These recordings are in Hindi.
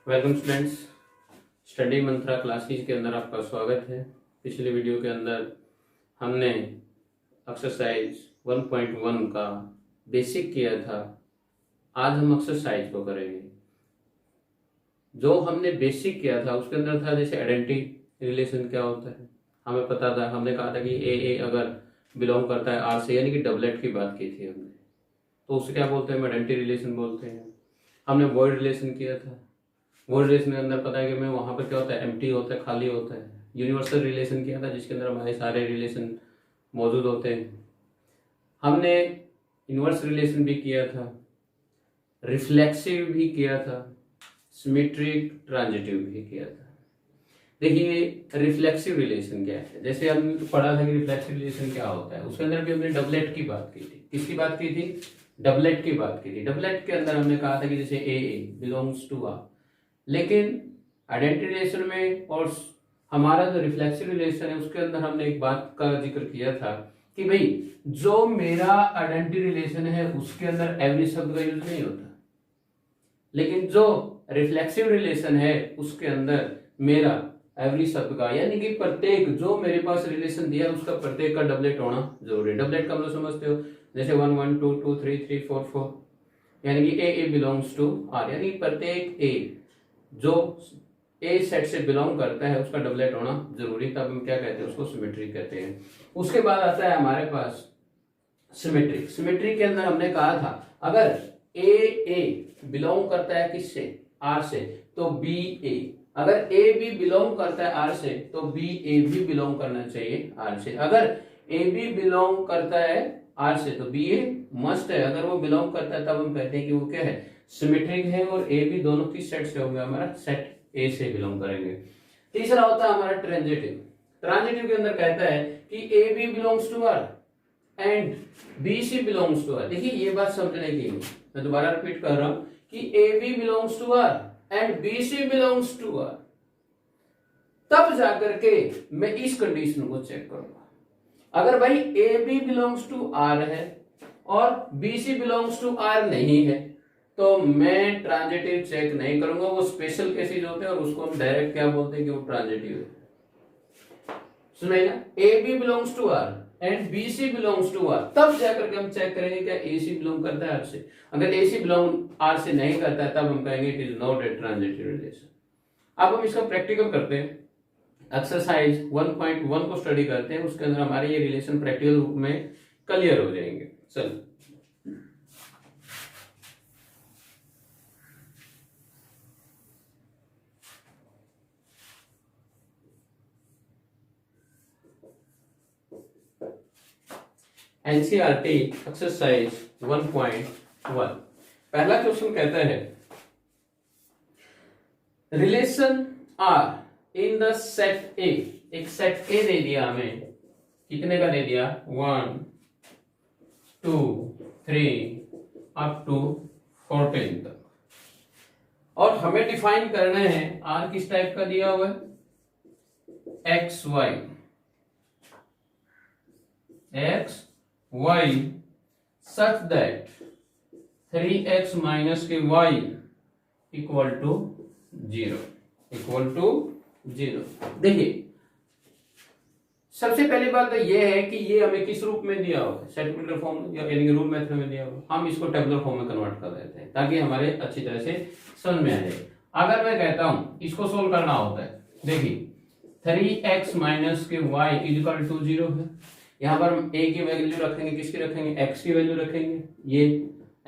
वेलकम स्टूडेंट्स, स्टडी मंत्रा क्लासेस के अंदर आपका स्वागत है। पिछले वीडियो के अंदर हमने एक्सरसाइज 1.1 का बेसिक किया था। आज हम एक्सरसाइज को करेंगे। जो हमने बेसिक किया था उसके अंदर था जैसे आइडेंटिटी रिलेशन क्या होता है, हमें पता था। हमने कहा था कि ए अगर बिलोंग करता है आर से, यानी कि डबलेट की बात की थी हमने, तो उसे क्या बोलते हैं, आइडेंटिटी रिलेशन बोलते हैं। हमने वॉइड रिलेशन किया था। वॉइड रिलेशन के अंदर पता है कि मैं वहां पर क्या होता है, एम्प्टी होता है, खाली होता है। यूनिवर्सल रिलेशन किया था जिसके अंदर हमारे सारे रिलेशन मौजूद होते हैं। हमने इनवर्स रिलेशन भी किया था, रिफ्लेक्सिव भी किया था, सिमेट्रिक ट्रांजिटिव भी किया था। देखिए रिफ्लेक्सिव रिलेशन क्या है, जैसे हमने पढ़ा था कि रिफ्लेक्सिव रिलेशन क्या होता है। उसके अंदर भी हमने डबलेट की बात की थी। किसकी बात की थी? डबलेट की बात की थी। डबलेट के अंदर हमने कहा था कि जैसे ए बिलोंग्स टू आर, लेकिन आइडेंटिटी रिलेशन में और हमारा जो रिफ्लेक्सिव रिलेशन है उसके अंदर हमने एक बात का जिक्र किया था कि भाई जो मेरा आइडेंटिटी रिलेशन है उसके अंदर एवरी शब्द का यूज नहीं होता, लेकिन जो रिफ्लेक्सिव रिलेशन है उसके अंदर मेरा एवरी शब्द का, यानी कि प्रत्येक जो मेरे पास रिलेशन दिया उसका प्रत्येक का डबलेट होना जरूरी है। डबलेट का मतलब समझते हो, जैसे 1 1 2 2 3 3 4 4, यानी कि ए बिलोंग्स टू आर, यानी प्रत्येक ए जो ए सेट से बिलोंग करता है उसका डबलेट होना जरूरी। तब हम क्या कहते हैं, उसको सिमेट्रिक कहते हैं। उसके बाद आता है हमारे पास सिमेट्रिक। सिमेट्रिक के अंदर हमने कहा था अगर ए बिलोंग करता है किससे, आर से, तो बी ए, अगर ए बी बिलोंग करता है आर से तो बी ए भी बिलोंग करना चाहिए आर से। अगर ए बी बिलोंग करता है आर से तो बी ए मस्ट है। अगर वो बिलोंग करता है तब हम कहते हैं कि वो क्या है, सिमेट्रिक है। और ए बी दोनों किस सेट से होंगे, हमारा सेट ए से बिलोंग करेंगे। तीसरा होता है हमारा ट्रांजिटिव। ट्रांजिटिव के अंदर कहता है कि A B belongs to R and B C belongs to R. देखिए ये बात समझने की, मैं दोबारा रिपीट कर रहा हूं कि A B belongs to R and B C belongs to R, तब जाकर के मैं इस कंडीशन को चेक करूंगा। अगर भाई A B belongs to R है और B C belongs to R नहीं है तो मैं ट्रांजिटिव चेक नहीं करूंगा। वो स्पेशल केसेस होते हैं और उसको हम डायरेक्ट क्या बोलते हैं कि वो ट्रांजिटिव है। सुनाइए, A B belongs to R and B C belongs to R, तब जाकर के हम चेक करेंगे क्या ए सी बिलोंग करता है आर से। अगर ए सी बिलोंग आर से नहीं करता है तब हम कहेंगे it is not A transitive relation. अब हम इसका प्रैक्टिकल करते हैं, एक्सरसाइज 1.1 को स्टडी करते हैं। उसके अंदर हमारे ये रिलेशन प्रैक्टिकल रूप में क्लियर हो जाएंगे। चलो एनसीईआरटी एक्सरसाइज 1.1 पहला क्वेश्चन कहता है relation R in the set A. एक सेट ए दे दिया हमें, कितने का दे दिया, 1 2 3 अप टू 14 तक। और हमें डिफाइन करना है आर किस टाइप का दिया हुआ है, x y, x y such that 3x minus के y equal to 0, equal to 0। देखिए सबसे पहली बात तो ये है कि ये हमें किस रूप में दिया हुआ है, सेट फॉर्म यानी कि रूल मेथड में दिया हुआ। हम इसको टेबुलर फॉर्म में कन्वर्ट कर देते हैं ताकि हमारे अच्छी तरह से समझ में आ जाए। अगर मैं कहता हूं इसको सोल्व करना होता है, देखिए 3x माइनस के y इक्वल टू 0 है। यहां पर हम a की वैल्यू रखेंगे, किसकी रखेंगे, x की वैल्यू रखेंगे। ये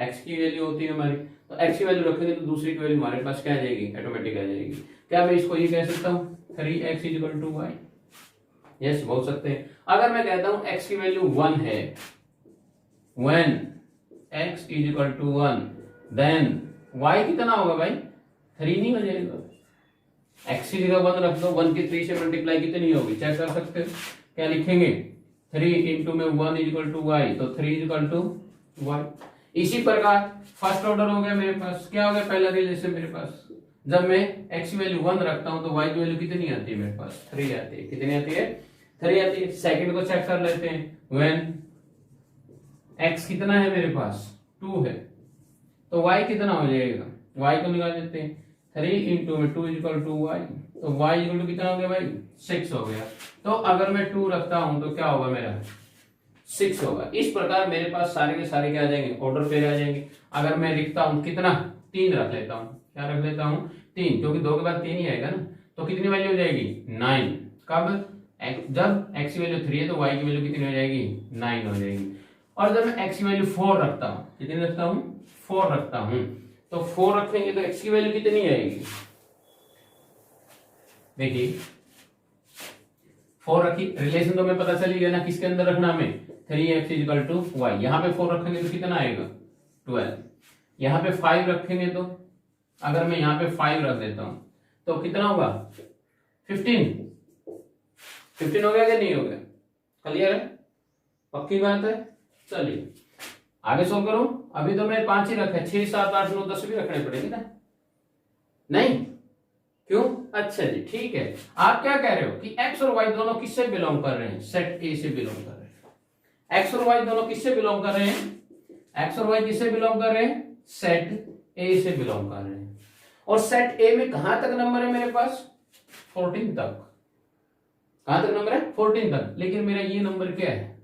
x की वैल्यू होती है हमारी, तो x की वैल्यू रखेंगे तो दूसरी की वैल्यू हमारे पास क्या आ जाएगी, ऑटोमेटिक आ जाएगी। क्या मैं इसको ये कह सकता हूं 3x equal to y, yes बोल सकते हैं। अगर मैं कहता हूं x की वैल्यू 1 है, when x equal to 1 then y कितना होगा भाई, 3 नहीं हो जाएगा। x की जगह 1 रख दो, 1 की 3 से मल्टीप्लाई कितनी होगी चेक कर सकते हो। क्या लिखेंगे, 3 इंटू में 1 इक्वल टू वाई, तो 3 इक्वल टू वाई। इसी प्रकार फर्स्ट ऑर्डर हो गया मेरे पास, क्या हो गया पहला रिलेशन मेरे पास, जब मैं x की वैल्यू 1 रखता हूं तो y की वैल्यू कितनी आती है मेरे पास, 3 आती है। कितनी आती है, 3 आती है। सेकंड को चेक कर लेते हैं, व्हेन x कितना है मेरे पास, 2 है, तो y कितना हो जाएगा, y को निकाल देते हैं। 3 इंटू में 2 इक्वल टू वाई, तो वाई इक्वल टू कितना हो गया भाई 6 हो गया। तो अगर मैं 2 रखता हूं तो क्या होगा मेरा 6 होगा। इस प्रकार मेरे पास सारे के सारे क्या आ जाएंगे ऑर्डर पे आ जाएंगे। अगर मैं लिखता हूं कितना 3 रख लेता हूं, क्या रख लेता हूं 3, क्योंकि 2 के बाद 3 ही आएगा ना, तो कितनी वैल्यू हो जाएगी 9। कब जब x की वैल्यू 3 है तो y की वैल्यू कितनी हो जाएगी 9 हो जाएगी। और जब मैं x की वैल्यू 4 रखता हूं, कितनी रखता हूं 4 रखता हूं, तो 4 रखेंगे तो x की वैल्यू कितनी आएगी, देखिए 4 रखी, रिलेशन तो हमें पता चल ही गया ना किसके अंदर रखना हमें 3x इक्वल टू वाई। यहां पे 4 रखेंगे तो कितना आएगा 12। यहां पे 5 रखेंगे तो अगर मैं यहां पे 5 रख देता हूं तो कितना होगा 15 हो गया क्या नहीं हो गया, क्लियर है, पक्की बात है। चलिए आगे सोल्व करो। अभी तो मैं 5 ही रखा, 6 7 8 9 10 भी रखने पड़ेंगे ना, नहीं क्यों, अच्छा जी ठीक है। आप क्या कह रहे हो कि x और y दोनों किससे बिलोंग कर रहे हैं, सेट ए से बिलोंग कर रहे हैं। x और y दोनों किससे बिलोंग कर रहे हैं, x और y किससे बिलोंग कर रहे हैं, सेट ए से बिलोंग कर रहे हैं। और सेट ए में कहां तक नंबर है मेरे पास 14 तक, कहां तक नंबर है 14 तक, लेकिन मेरा ये नंबर क्या है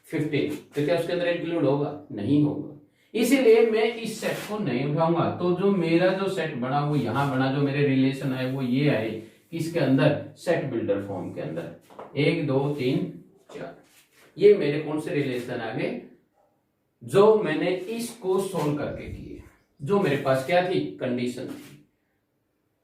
15, तो क्या उसके अंदर इंक्लूड होगा, नहीं होगा, इसीलिए मैं इस सेट को नहीं उठाऊंगा। तो जो मेरा जो सेट बना वो यहां बना, जो मेरे रिलेशन है वो ये आए किसके अंदर सेट बिल्डर फॉर्म के अंदर, 1 2 3 4, ये मेरे कौन से रिलेशन आ गए जो मैंने इसको सोल्व करके किए, जो मेरे पास क्या थी कंडीशन थी।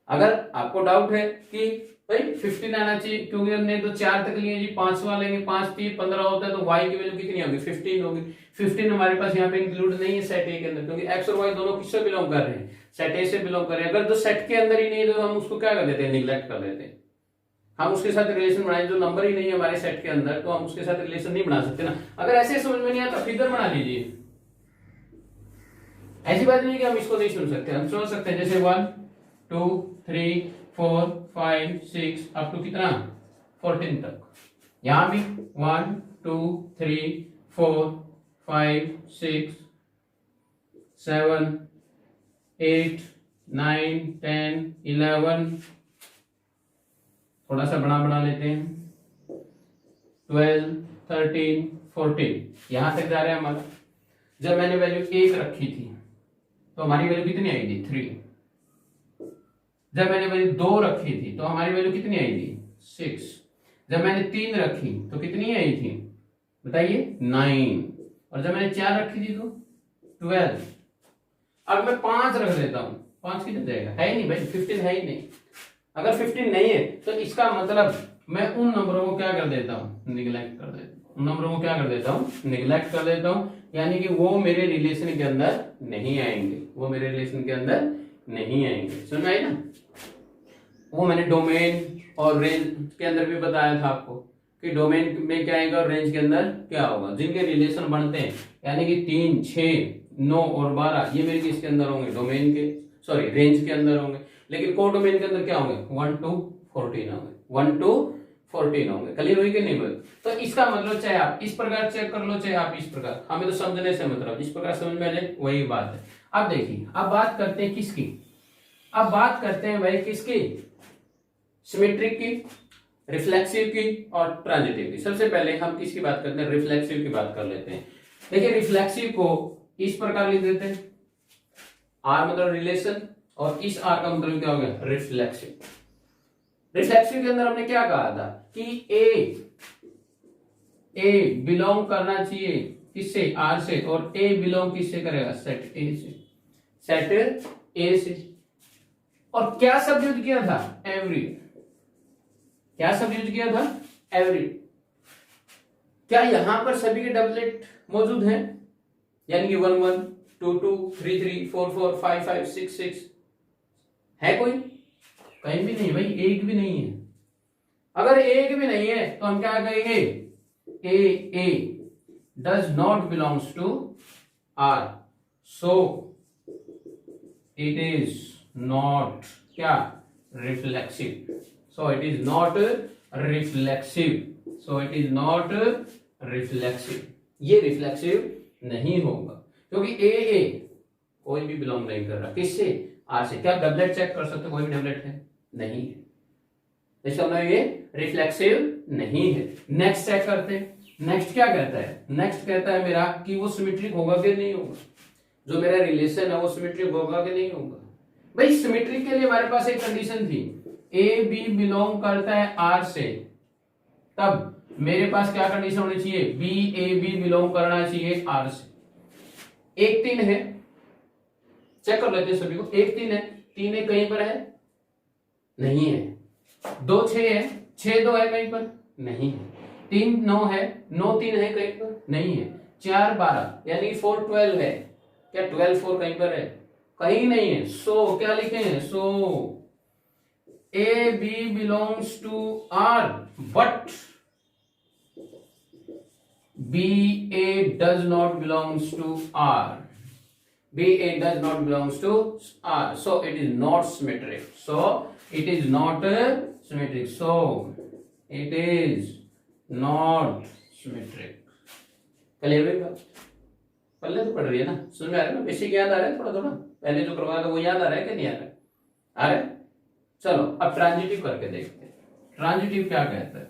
अगर आपको डाउट है कि भाई 15 आना चाहिए, क्योंकि हमने तो 4 तक लिए जी, 5वां लेंगे 5 3 15 होता है, तो y की वैल्यू कितनी होगी 15 होगी। 15 हमारे पास यहाँ पे इंक्लूड नहीं है सेट ए के अंदर, क्योंकि x और y दोनों किससे बिलोंग कर रहे हैं, सेट ए से बिलोंग कर रहे हैं। अगर तो सेट के अंदर ही नहीं है तो हम उसको क्या कर देते हैं, निगलेक्ट कर देते हैं। हम उसके साथ रिलेशन बनाए, जो नंबर ही नहीं है हमारे सेट के अंदर तो हम उसके साथ रिलेशन नहीं बना सकते ना। अगर ऐसे समझ में नहीं आता फिगर बना लीजिए, ऐसी बात नहीं कि हम इसको नहीं सुन सकते, हम समझ सकते हैं। जैसे 1 2 3 4 5 6 अप टू कितना 14 तक, यहां भी 1 2 3 4 5 6 7 8 9 10 11, थोड़ा सा बड़ा बना लेते हैं 12 13 14, यहां तक जा रहा है हमारा। जब मैंने वैल्यू 1 रखी थी तो हमारी वैल्यू कितनी आई थी 3। जब मैंने वैल्यू 2 रखी थी तो हमारी वैल्यू कितनी आई थी 6। जब मैंने 3 रखी तो कितनी आई थी बताइए 9। और जब मैंने 4 रखी थी तो 12। अब मैं 5 रख देता हूं, 5 कितना जाएगा, है ही नहीं भाई 15 है ही नहीं। अगर 15 नहीं है तो इसका मतलब मैं उन नंबरों को क्या कर देता हूं निगलेक्ट कर देता हूं, उन नंबरों को क्या कर देता हूं निगलेक्ट कर देता हूं, यानी कि वो मेरे रिलेशन के अंदर नहीं आएंगे, वो मेरे रिलेशन के अंदर नहीं आएंगे। समझ में आई ना। वो मैंने डोमेन और रेंज के अंदर भी बताया था आपको कि डोमेन में क्या आएगा और रेंज के अंदर क्या होगा। जिनके रिलेशन बनते हैं यानी कि 3 6 9 और 12 ये मेरे किसके अंदर होंगे डोमेन के, सॉरी रेंज के अंदर होंगे। लेकिन को डोमेन के अंदर क्या होंगे 1 to 14 होंगे, 1 to 14 होंगे। क्लियर हुई कि नहीं हुई। तो इसका मतलब चाहे आप इस प्रकार चेक कर लो चाहे आप इस प्रकार, हमें तो समझने से मतलब जिस प्रकार समझ में आ जाए वही बात है। अब देखिए अब बात करते हैं किसकी, अब बात करते हैं भाई किसकी सिमेट्रिक की, रिफ्लेक्सिव की और ट्रांजिटिव की। सबसे पहले हम किसकी बात करते हैं रिफ्लेक्सिव की बात कर लेते हैं। देखिए रिफ्लेक्सिव को इस प्रकार लिख देते हैं, आर मतलब रिलेशन और इस आर का मतलब क्या हो गया रिफ्लेक्सिव। रिफ्लेक्सिव के अंदर हमने क्या कहा था कि ए बिलोंग करना चाहिए किससे आर से, और ए बिलोंग किससे करेगा सेट ए से, सेट ए से। और क्या शब्द यूज किया था एवरी, क्या शब्द यूज किया था एवरी। क्या यहां पर सभी के डबलेट मौजूद हैं, यानी कि 1 1 2 2 3 3 4 4 5 5 6 6 है कोई, कहीं भी नहीं भाई, एक भी नहीं है। अगर एक भी नहीं है तो हम क्या कहेंगे a does not belongs to R, so it is not क्या reflexive, so it is not reflexive, so it is not reflexive. ये रिफ्लेक्सिव नहीं होगा क्योंकि ए कोई भी बिलोंग नहीं कर रहा किससे आर से। क्या डबलेट चेक कर सकते हो? कोई भी डबलेट है? नहीं है, इसका मतलब ये रिफ्लेक्सिव नहीं है। नेक्स्ट चेक करते हैं। नेक्स्ट क्या कहता है? नेक्स्ट कहता है मेरा कि वो सिमेट्रिक होगा कि नहीं होगा, जो मेरा रिलेशन है वो सिमेट्रिक होगा कि नहीं होगा। भाई सिमेट्रिक के लिए हमारे पास एक कंडीशन थी, ए बी बिलोंग करता है आर से, तब मेरे पास क्या कंडीशन होनी चाहिए? बी ए बी बिलोंग करना चाहिए आर से। 1 3 है, चेक कर लेते हैं सभी को। 1 3 है, 3 है कहीं पर है? नहीं है। 2 6 है, 6 2 है कहीं पर? नहीं है। 3 9 है, 9 3 है कहीं पर? नहीं है। 4 12 यानी 4 12 है। क्या 12 4 कहीं पर है? कहीं नहीं है। सो क्या लिखे हैं? So a B belongs to R but b a does not belongs to R. BA does not belongs to R, so it is not symmetric. So it is not symmetric. So it is not symmetric. Clear हुई बात? पहले तो पढ़ रही है ना, समझ में आ रहा है ना? बेसिक याद आ रहा है थोड़ा थोड़ा, पहले जो करवाया था वो याद आ रहा है कि नहीं आ रहा है? आ रहा है। चलो अब ट्रांजिटिव करके देखते हैं। ट्रांजिटिव क्या कहता है?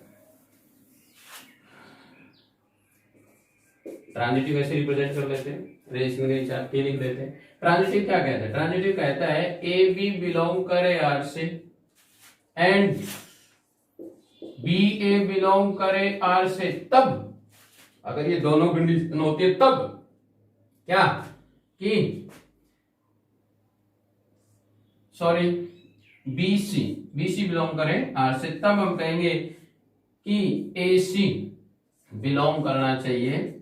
ट्रांजिटिव ऐसे रिप्रेजेंट कर लेते हैं, रिलेशन के चार के लिख देते हैं। ट्रांजिटिव क्या कहता है? ट्रांजिटिव कहता है ए बी बिलोंग करे आर से एंड बी ए बिलोंग करे आर से, तब अगर ये दोनों कंडीशन होती है तब क्या कि सॉरी बीसी बिलोंग करे आर से, तब हम कहेंगे कि ए सी बिलोंग करना चाहिए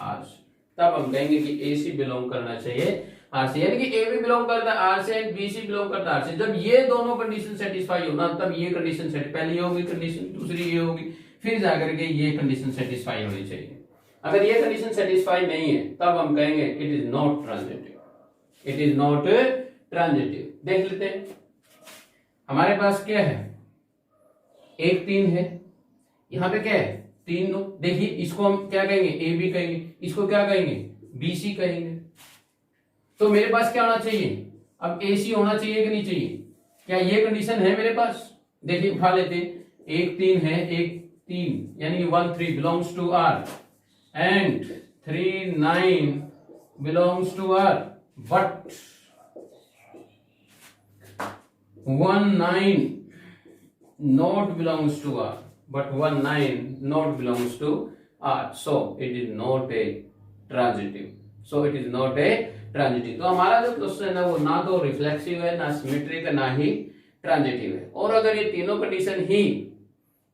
आर से। तब हम कहेंगे कि ए सी बिलोंग करना चाहिए आर से, यानी कि ए बी बिलोंग करता है आर से एंड बी सी बिलोंग करता है आर से। जब ये दोनों कंडीशन सेटिस्फाई होना तब ये कंडीशन सेट, पहले ये होगी कंडीशन, दूसरी ये होगी, फिर जाकर के ये कंडीशन सेटिस्फाई होनी चाहिए। अगर ये कंडीशन सेटिस्फाई नहीं है तब हम कहेंगे it is not transitive. It is not transitive. देख लेते हैं हमारे पास क्या है, 1 3 है, यहां पे क्या है 3 2। देखिए इसको हम क्या कहेंगे? ए बी कहेंगे, इसको क्या कहेंगे? बी सी कहेंगे। तो मेरे पास क्या होना चाहिए? अब ए सी होना चाहिए कि नहीं चाहिए? क्या ये कंडीशन है मेरे पास? देखिए उठा लेते हैं। 1 3 है, 1 3 यानी 1 3 belongs to R and 3 9 belongs to R but 1 9 not belongs to R, but 1 9 not belongs to R, so it is not a transitive. So it is not a transitive. तो हमारा जो क्वेश्चन है वो ना तो रिफ्लेक्सिव है, ना सिमेट्रिक है, ना ही ट्रांजिटिव है। और अगर ये तीनों कंडीशन ही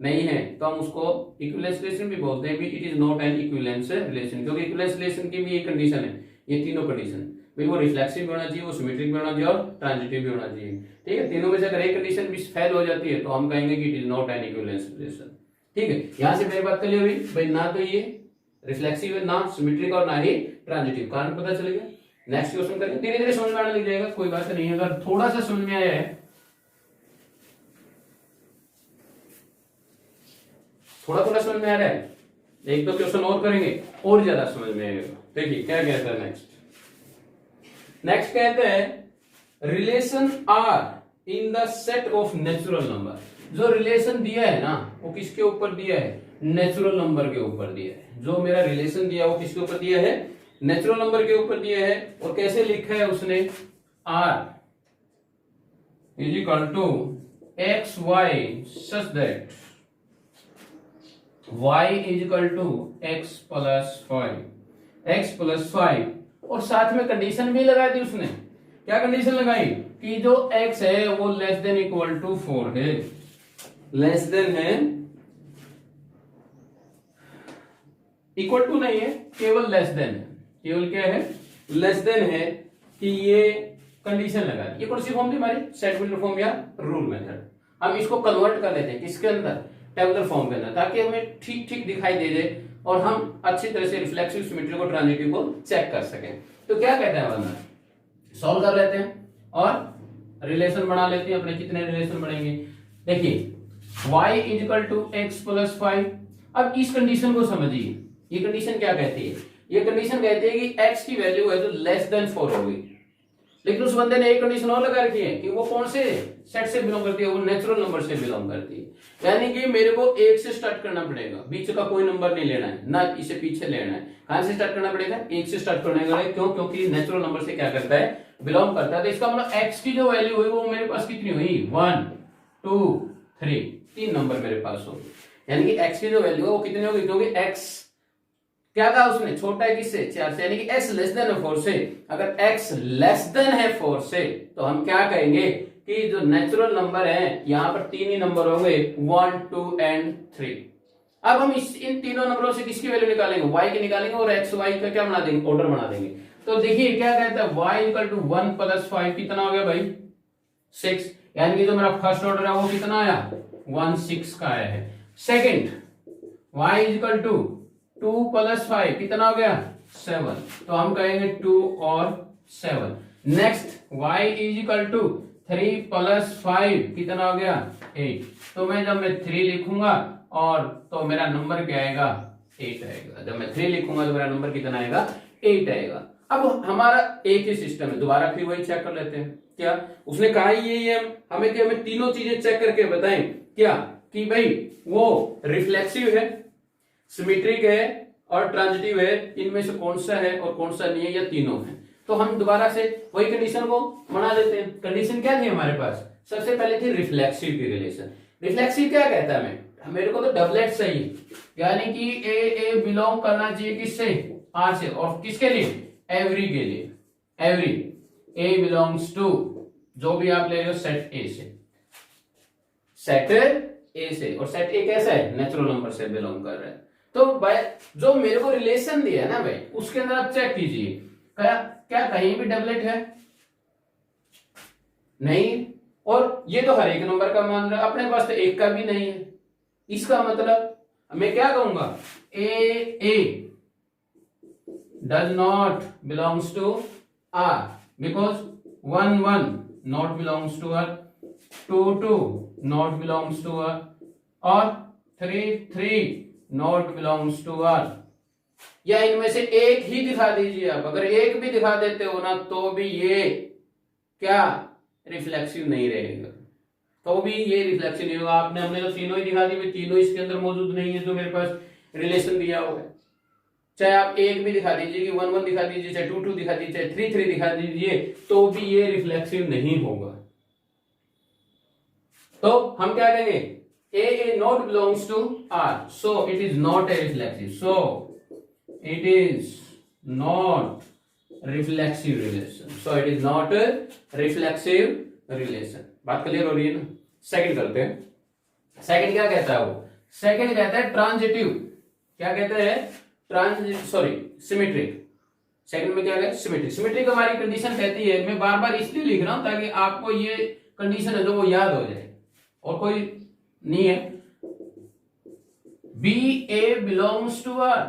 नहीं है तो हम उसको इक्विवेलेंस रिलेशन भी बोलते हैं। It is not an equivalence relation, क्योंकि इक्विवेलेंस रिलेशन की भी एक कंडीशन है, ये तीनों कंडीशन भाई वो रिफ्लेक्सिव भी होना चाहिए, वो सिमेट्रिक भी होना चाहिए और ट्रांजिटिव भी होना चाहिए। ठीक है, तीनों में से अगर एक कंडीशन भी फेल हो जाती है तो हम कहेंगे कि it is not an equivalence relation. ठीक है, यहां से मेरी बात क्लियर हुई भाई, ना तो ये रिफ्लेक्सिव है, ना सिमेट्रिक और ना ही ट्रांजिटिव। कारण पता चल गया। नेक्स्ट क्वेश्चन करेंगे, धीरे धीरे समझ में आने लग जाएगा, कोई बात नहीं है। अगर थोड़ा सा समझ में आया है, थोड़ा थोड़ा समझ में आ रहा है, एक दो क्वेश्चन और करेंगे और ज्यादा समझ में आएगा। देखिए क्या कहता है नेक्स्ट। नेक्स्ट कहते हैं relation R in the set of natural number. जो रिलेशन दिया है ना वो किसके ऊपर दिया है? नेचुरल नंबर के ऊपर दिया है। जो मेरा रिलेशन दिया वो किसके ऊपर दिया है? नेचुरल नंबर के ऊपर दिया है। और कैसे लिखा है उसने? R is equal to x y such that y is equal to x plus 5 और साथ में कंडीशन भी लगा दी उसने। क्या कंडीशन लगाई? कि जो x है वो लेस देन इक्वल टू 4 है, लेस देन है, इक्वल टू नहीं है, केवल लेस देन है। केवल क्या है? लेस देन है कि ये कंडीशन लगा दी। ये कौन सी फॉर्म थी हमारी? सेट बिल्डर फॉर्म या रूल मेथड। हम इसको कन्वर्ट कर लेते हैं किसके अंदर? टेबुलर फॉर्म के अंदर, ताकि हमें ठीक ठीक दिखाई दे जाए और हम अच्छी तरह से रिफ्लेक्सिव, सिमेट्रिक और ट्रांजिटिव को चेक कर सकें। तो क्या कहते हैं बंदा? सॉल्व कर लेते हैं और रिलेशन बना लेते हैं अपने। कितने रिलेशन बनेंगे? देखिए y is equal to x plus 5। अब इस कंडीशन को समझिए। ये कंडीशन क्या कहती है? ये कंडीशन कहती है कि x की वैल्यू है जो लेस देन 4 होगी। लेकिन उस बंदे ने एक कंडीशन और लगा रखी है कि वो कौन से सेट से बिलोंग करती है, वो नेचुरल नंबर से बिलोंग करती है। यानी कि मेरे को एक से स्टार्ट करना पड़ेगा, बीच का कोई नंबर नहीं लेना है, ना इसे पीछे लेना है। कहां से स्टार्ट करना पड़ेगा? एक से स्टार्ट करना है। क्यों? क्योंकि नेचुरल नंबर से क्या करता है? बिलोंग करता है। तो इसका मतलब एक्स की जो वैल्यू हुई वो मेरे पास कितनी हुई? 1 2 3, 3 नंबर मेरे पास होगी। यानी कि एक्स की जो वैल्यू है वो कितनी होगी? क्योंकि एक्स क्या कहा उसने? छोटा है किससे? 4 से। यानी कि x लेस देन है 4 से। अगर x लेस देन है 4 से तो हम क्या कहेंगे कि जो नेचुरल नंबर है यहां पर 3 ही नंबर हो गए, 1 2 एंड 3। अब हम इन तीनों नंबरों से किसकी वैल्यू निकालेंगे? y की निकालेंगे और x y का क्या बना देंगे? ऑर्डर बना देंगे। तो देखिए क्या कहता है, y इक्वल टू 1 प्लस 5 कितना हो गया भाई? 6। यानी कि जो मेरा फर्स्ट ऑर्डर है वो कितना आया? 1 6 का आया है। Second y equal to 2 plus 5 कितना हो गया? 7। तो हम कहेंगे 2 और 7। Next y is equal to 3 plus 5 कितना हो गया? 8। तो जब मैं 3 लिखूंगा और तो मेरा नंबर क्या आएगा? 8 आएगा। जब मैं 3 लिखूंगा तो मेरा नंबर कितना आएगा? 8 आएगा। अब हमारा एक ही सिस्टम है, दोबारा फिर वही चेक कर लेते हैं। क्या उसने कहा? ये हमें कि हमें तीनों चीजें चेक करके बताएं क्या कि भाई वो रिफ्लेक्सिव है, सिमेट्रिक है और ट्रांजिटिव है, इनमें से कौन सा है और कौन सा नहीं है, या तीनों है। तो हम दोबारा से वही कंडीशन को बना देते हैं। कंडीशन क्या थी हमारे पास? सबसे पहले थी रिफ्लेक्सिव की रिलेशन। रिफ्लेक्सिव क्या कहता है? मेरे को तो डबलेट चाहिए, यानी कि ए बिलोंग करना चाहिए किससे? आर से। और किसके लिए? एवरी के लिए। एवरी ए बिलोंग्स टू, जो भी आप ले रहे हो, सेट ए से। सेट ए से, और सेट ए कैसा है? नेचुरल नंबर से बिलोंग कर रहा है। तो भाई जो मेरे को रिलेशन दिया है ना भाई, उसके अंदर आप चेक कीजिए क्या कहीं भी डबलेट है? नहीं। और ये तो हर एक नंबर का मान रहा है, अपने पास तो एक का भी नहीं है। इसका मतलब मैं क्या कहूंगा? A does not belongs to R because 1 1 not belongs to R, 2 2 not belongs to R, और 3 3 नॉट बिलोंग्स टू आर। या इनमें से एक ही दिखा दीजिए आप। अगर एक भी दिखा देते हो ना तो भी ये क्या? रिफ्लेक्सिव नहीं रहेगा। तो भी ये रिफ्लेक्सिव नहीं होगा। हमने तो तीनों ही दिखा दी, तीनों इसके अंदर मौजूद नहीं है जो मेरे पास रिलेशन दिया हुआ है। चाहे आप एक भी दिखा दीजिए कि 1 1 दिखा दीजिए, चाहे 2 2 दिखा दीजिए, चाहे 3 3 दिखा दीजिए, तो भी ये रिफ्लेक्सिव नहीं होगा। तो हम क्या कहेंगे? A not belongs to R, so it is not a reflexive. So it is not reflexive relation. So it is not a reflexive relation. बात क्लियर हो रही है ना? सेकंड करते हैं। सेकंड क्या कहता है वो? सेकंड कहता है ट्रांजिटिव। क्या कहते हैं? सिमेट्रिक। सेकंड में क्या है? सिमेट्रिक। सिमेट्रिक हमारी कंडीशन कहती है, मैं बार बार इसलिए लिख रहा हूं ताकि आपको ये कंडीशन है जो वो याद हो जाए, और कोई नहीं है। B A belongs to R,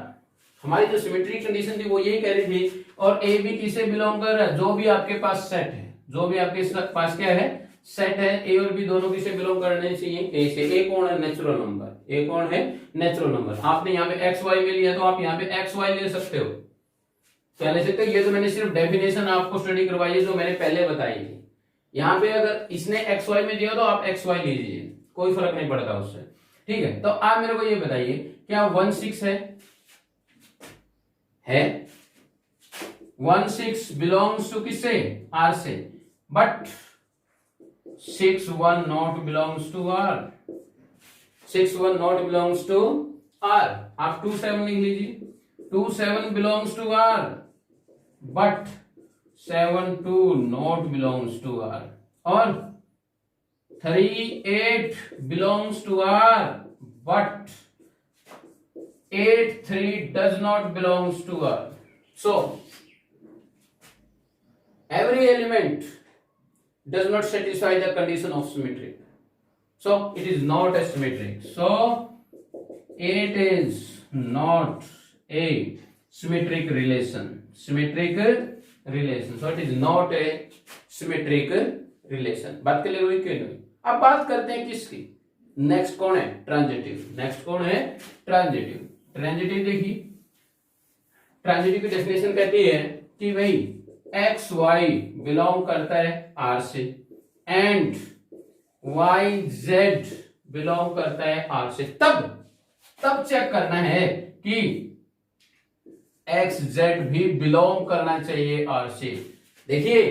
हमारी जो सिमेट्रिक कंडीशन थी वो यही कह रही थी। और ए बी किसे बिलोंग कर रहा है? जो भी आपके पास सेट है, जो भी आपके पास क्या है? सेट है। ए और बी दोनों किसे बिलोंग करने चाहिए? ए से। ए कौन है? Natural number. ए कौन है? Natural number. आपने यहाँ पे एक्स वाई में लिया तो आप यहाँ पे एक्स वाई ले सकते हो। क्या ले सकते हो? ये तो मैंने सिर्फ डेफिनेशन आपको स्टडी करवाई है जो मैंने पहले बताई थी। यहाँ पे अगर इसने एक्स वाई में दिया तो आप एक्स वाई लीजिए, कोई फर्क नहीं पड़ता उससे। ठीक है, तो आप मेरे को ये बताइए क्या 1 6 है? 1 6 बिलोंग्स टू किससे? आर से। But 6 1 not belongs to R. 6 1 not belongs to R. आप 2 7 लिख लीजिए। 2 7 belongs to R, but 7 2 not belongs to R. और 3 8 belongs to R, but 8 3 does not belongs to R. So every element does not satisfy the condition of symmetry. So it is not a symmetric. So it is not a symmetric relation. Symmetric relation. So it is not a symmetric relation. बात क्लियर हुई क्यों नहीं? अब बात करते हैं किसकी? नेक्स्ट कौन है? ट्रांजिटिव। नेक्स्ट कौन है? ट्रांजिटिव। ट्रांजिटिव देखिए, ट्रांजिटिव की डेफिनेशन कहती है कि भाई एक्स वाई बिलोंग करता है आर से एंड वाई जेड बिलोंग करता है आर से, तब चेक करना है कि एक्स जेड भी बिलोंग करना चाहिए आर से। देखिए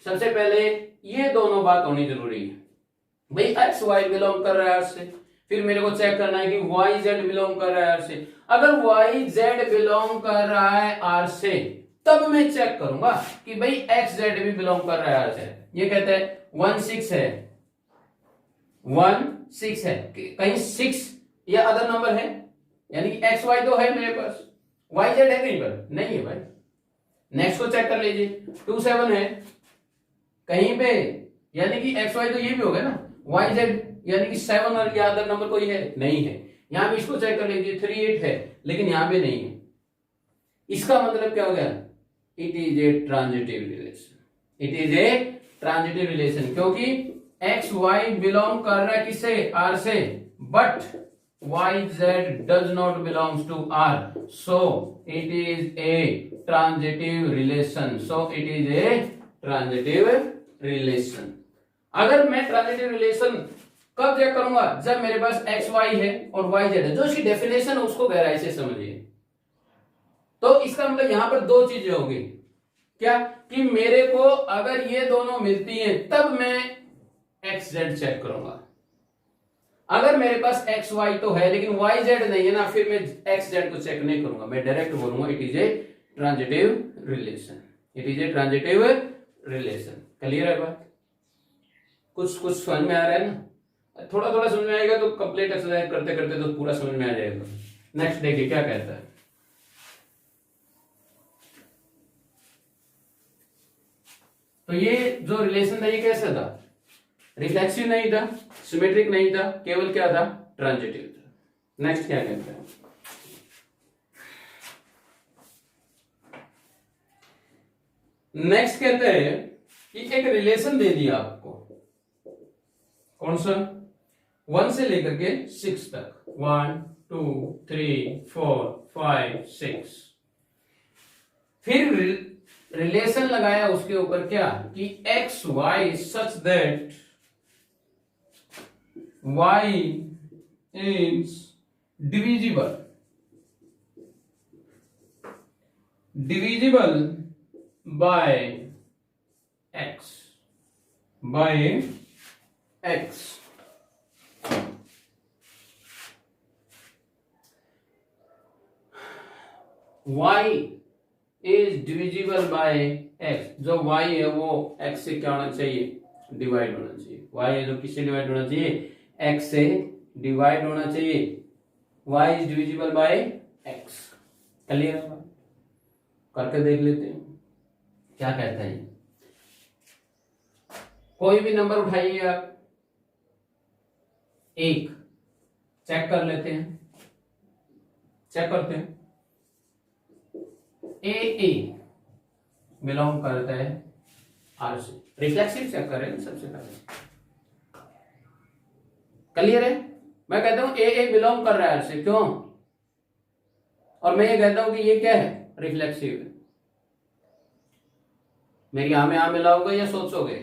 सबसे पहले ये दोनों बात होनी जरूरी है, भाई एक्स वाई बिलोंग कर रहा है आर से, फिर मेरे को चेक करना है कि वाई जेड बिलोंग कर रहा है आर से। अगर वाई जेड बिलोंग कर रहा है आर से तब मैं चेक करूंगा कि भाई एक्स जेड भी बिलोंग कर रहा है आर से। ये कहते हैं 1 6 है, 1 6 है, कहीं 6 या अदर नंबर है, यानी कि एक्स वाई तो है मेरे पास, वाई जेड है कहीं पर नहीं है भाई। नेक्स्ट को चेक कर लीजिए, 2 7 है कहीं पे, यानी कि एक्स वाई तो ये भी हो गया ना, वाई जेड यानी कि 7 और या अदर नंबर कोई है नहीं है। यहां भी इसको चेक कर लीजिए, 3 8 है लेकिन यहां पे नहीं है। इसका मतलब क्या हो गया, it is a transitive relation, it is a transitive relation, क्योंकि एक्स वाई बिलोंग कर रहा है किससे, आर से, but y z does not belongs to R, so it is a transitive relation, so it is a transitive relation. अगर मैं ट्रांजिटिव रिलेशन कब चेक करूंगा, जब मेरे पास एक्स वाई है और वाई जेड है, जो इसकी डेफिनेशन है उसको गहराई से समझिए। तो इसका मतलब यहां पर दो चीजें होगी, क्या कि मेरे को अगर ये दोनों मिलती हैं तब मैं एक्स जेड चेक करूंगा। अगर मेरे पास एक्स वाई तो है लेकिन वाई जेड नहीं है ना, फिर मैं एक्स जेड को चेक नहीं करूंगा, मैं डायरेक्ट बोलूंगा it is a transitive relation, it is a transitive relation. Clear है बात, कुछ समझ में आ रहा है ना, थोड़ा थोड़ा समझ में आएगा तो कंप्लीट एक्सरसाइज करते करते तो पूरा समझ में आ जाएगा। नेक्स्ट देखिए क्या कहता है, तो ये जो रिलेशन था ये कैसा था, रिफ्लेक्सिव नहीं था, सिमेट्रिक नहीं था, केवल क्या था, ट्रांजिटिव था। नेक्स्ट क्या कहता है, नेक्स्ट कहते हैं कि एक रिलेशन दे दिया आपको, कौन सा, 1 से लेकर के 6 तक, 1 2 3 4 5 6, फिर रिलेशन लगाया उसके ऊपर क्या कि x y such that y is divisible by x, y is divisible by x, जो y है वो x से क्या होना चाहिए, डिवाइड होना चाहिए। y है जो किससे डिवाइड होना चाहिए, x से डिवाइड होना चाहिए। y is divisible by x। Clear है, करके देख लेते हैं क्या कहता है। कोई भी नंबर उठाइए आप, एक चेक कर लेते हैं, चेक करते हैं, ए बिलोंग करता है आर से, रिफ्लेक्सिव चेक करें सबसे पहले। क्लियर है, मैं कहता हूं ए बिलोंग कर रहा है आर से, क्यों, और मैं ये कहता हूं कि ये क्या है, रिफ्लेक्सिव है। मेरी में आ मिलाओगे या सोचोगे,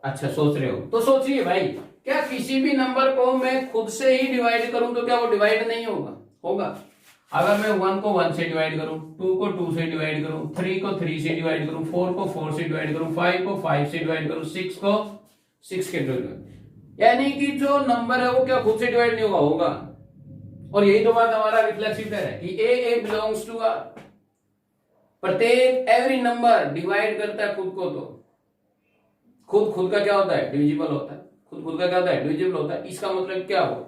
अच्छा सोच रहे हो तो सोचिए भाई, क्या किसी भी नंबर को मैं खुद से ही डिवाइड करूं तो क्या वो डिवाइड नहीं होगा, होगा। अगर मैं 1 को 1 से डिवाइड करूं, 2 को 2 से डिवाइड करूं, 3 को 3 से डिवाइड करूं, 4 को 4 से डिवाइड करूं, 5 को 5 से डिवाइड करूं, 6 को 6 के डिवाइड, यानी कि जो नंबर है वो क्या खुद से डिवाइड नहीं होगा, होगा। और यही तो बात हमारा रिफ्लेक्सिव है कि ए बिलोंग्स टू आर, प्रत्येक एवरी नंबर डिवाइड करता है खुद को, तो खुद का क्या होता है, डिविजिबल होता है, खुद का क्या होता है, डिविजिबल होता है। इसका मतलब क्या हो,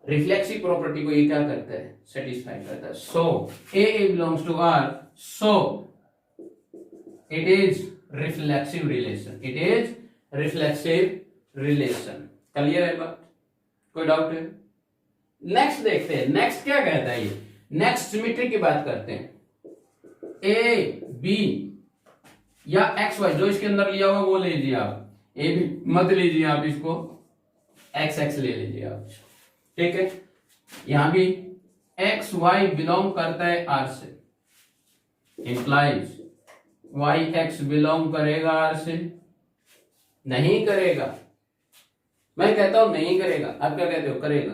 रिफ्लेक्सिव प्रॉपर्टी को ये क्या करता है, सेटिस्फाई करता है। So a belongs to R, so it is reflexive relation, it is reflexive relation. Clear है बात, कोई डाउट है। नेक्स्ट देखते हैं, नेक्स्ट क्या कहता है ये, नेक्स्ट सिमेट्री की बात करते हैं। ए बी या एक्स वाई जो इसके अंदर लिया हुआ वो ले लीजिए आप, ए भी मत लीजिए आप, इसको एक्स एक्स ले लीजिए आप, ठीक है। यहां भी एक्स वाई बिलोंग करता है आर से, इंप्लाइज वाई एक्स बिलोंग करेगा आर से? नहीं करेगा। मैं कहता हूं नहीं करेगा, आप क्या कहते हो, करेगा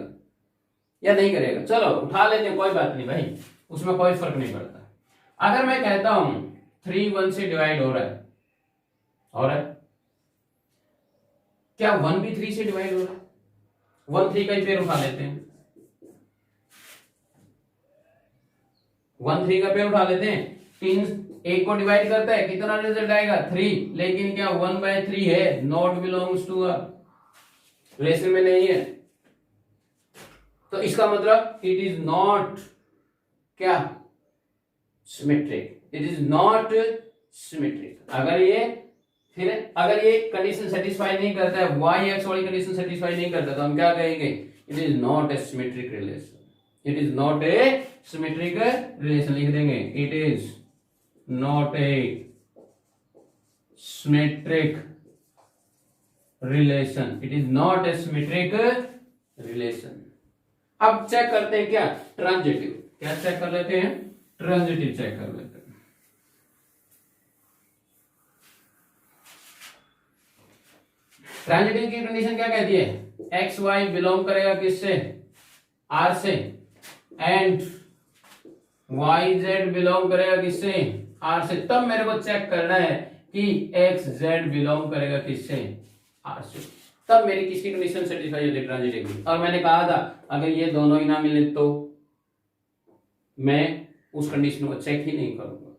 या नहीं करेगा? चलो उठा लेते हैं, कोई बात नहीं भाई, उसमें कोई फर्क नहीं पड़ता। अगर मैं कहता हूं 3 1 से डिवाइड हो रहा है, क्या 1 भी 3 से डिवाइड हो रहा है? 1 3 का ही पेड़ उठा लेते हैं, 1 3 का पेड़ उठा लेते हैं। 3 1 को डिवाइड करता है, कितना रिजल्ट आएगा? 3। लेकिन क्या 1/3 है? Not belongs to a relation में नहीं है, तो इसका मतलब इट इज नॉट क्या? Symmetric. It is not symmetric. अगर ये कंडीशन सेटिस्फाई नहीं करता है, वाई एक्स वाली कंडीशन सेटिस्फाई नहीं करता, तो हम क्या कहेंगे? It is not a symmetric relation. It is not a symmetric relation, लिख देंगे it is not a symmetric relation. It is not a symmetric relation. अब चेक करते हैं क्या? ट्रांजिटिव। क्या चेक कर लेते हैं? ट्रांजिटिव चेक कर लेते हैं। ट्रांजिटिव की कंडीशन क्या कहती है? एक्स वाई बिलोंग करेगा किससे? आर से। एंड वाई जेड बिलोंग करेगा किससे? आर से। तब मेरे को चेक करना है कि एक्स जेड बिलोंग करेगा किससे? आर से। तब मेरी किसकी कंडीशन सेटिस्फाई होती है? ट्रांजिटिव की। और मैंने कहा था अगर ये दोनों ही ना मिले तो मैं उस कंडीशन को चेक ही नहीं करूंगा,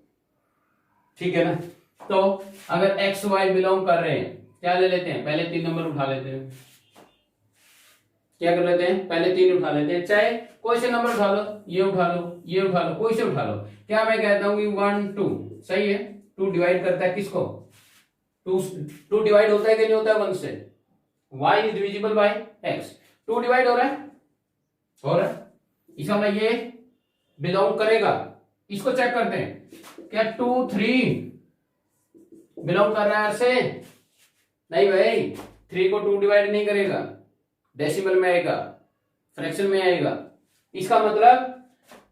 ठीक है ना? तो अगर एक्स वाई बिलोंग कर रहे हैं, क्या ले लेते हैं? पहले 3 नंबर उठा लेते हैं। क्या कर लेते हैं? पहले 3 उठा लेते हैं, चाहे कोई से नंबर उठा लो, ये उठा लो, ये उठा लो, कोई से उठा लो। क्या मैं कहता हूं कि 1 2 सही है? 2 डिवाइड करता है किसको? 2 डिवाइड होता है कि नहीं होता है 1 से? y is divisible by x। 2 divide हो रहा है, इसका मतलब ये बिलोंग करेगा। इसको चेक करते हैं, क्या 2 3 बिलोंग कर रहा है से? नहीं भाई, 3 को 2 डिवाइड नहीं करेगा, डेसिमल में आएगा, फ्रैक्शन में आएगा। इसका मतलब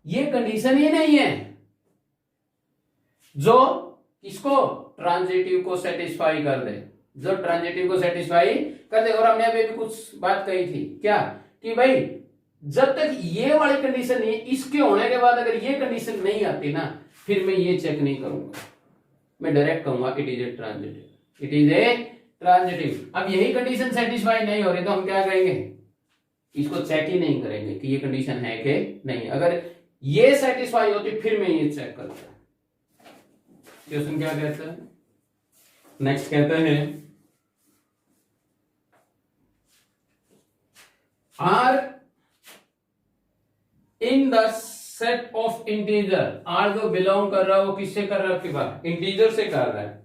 ये कंडीशन ही नहीं है जो इसको ट्रांजिटिव को सेटिस्फाई कर दे, जो ट्रांजिटिव को सेटिस्फाई कर दे। और हमने अभी भी कुछ बात कही थी, क्या? कि भाई जब तक ये वाली कंडीशन नहीं है, इसके होने के बाद अगर ये कंडीशन नहीं आती ना, फिर मैं ये चेक नहीं करूंगा, मैं डायरेक्ट कहूंगा it is a transitive. It is a transitive. अब यही कंडीशन सेटिस्फाई नहीं हो रही तो हम क्या करेंगे? इसको चेक ही नहीं करेंगे कि ये कंडीशन है कि नहीं। अगर ये सेटिस्फाई होती फिर मैं ये चेक करता। क्वेश्चन क्या कहता है? नेक्स्ट कहता है R in the set of integer. R जो बिलोंग कर रहा है वो किससे कर रहा है? आपके पास इंटीजर से कर रहा है।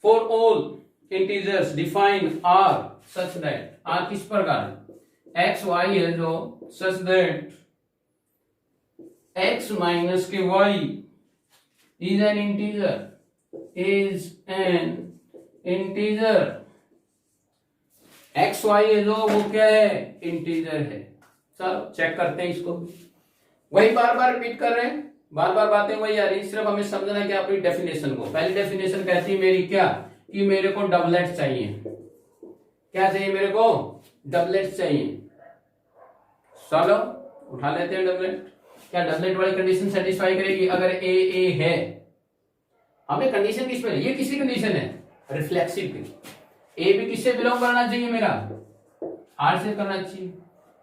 For all integers define R such that. R किस प्रकार? एक्स वाई है जो सच दैट एक्स माइनस के y is an integer, is an integer. X y है जो वो क्या है? इंटीजर है। चलो चेक करते हैं इसको। वही बार बार रिपीट कर रहे हैं, बार बार बातें वही आ रही, सिर्फ हमें समझना है कि अपनी डेफिनेशन को। पहली डेफिनेशन कहती है मेरी क्या? कि मेरे को डबलेट चाहिए। क्या चाहिए मेरे को? डबलेट चाहिए। चलो उठा लेते हैं डबलेट। क्या डबलेट वाली कंडीशन सेटिस्फाई करेगी? अगर ए है, हमें कंडीशन किस पे? ये किसकी कंडीशन है? रिफ्लेक्सिव की। ए भी किससे बिलोंग करना चाहिए? मेरा आर से करना चाहिए।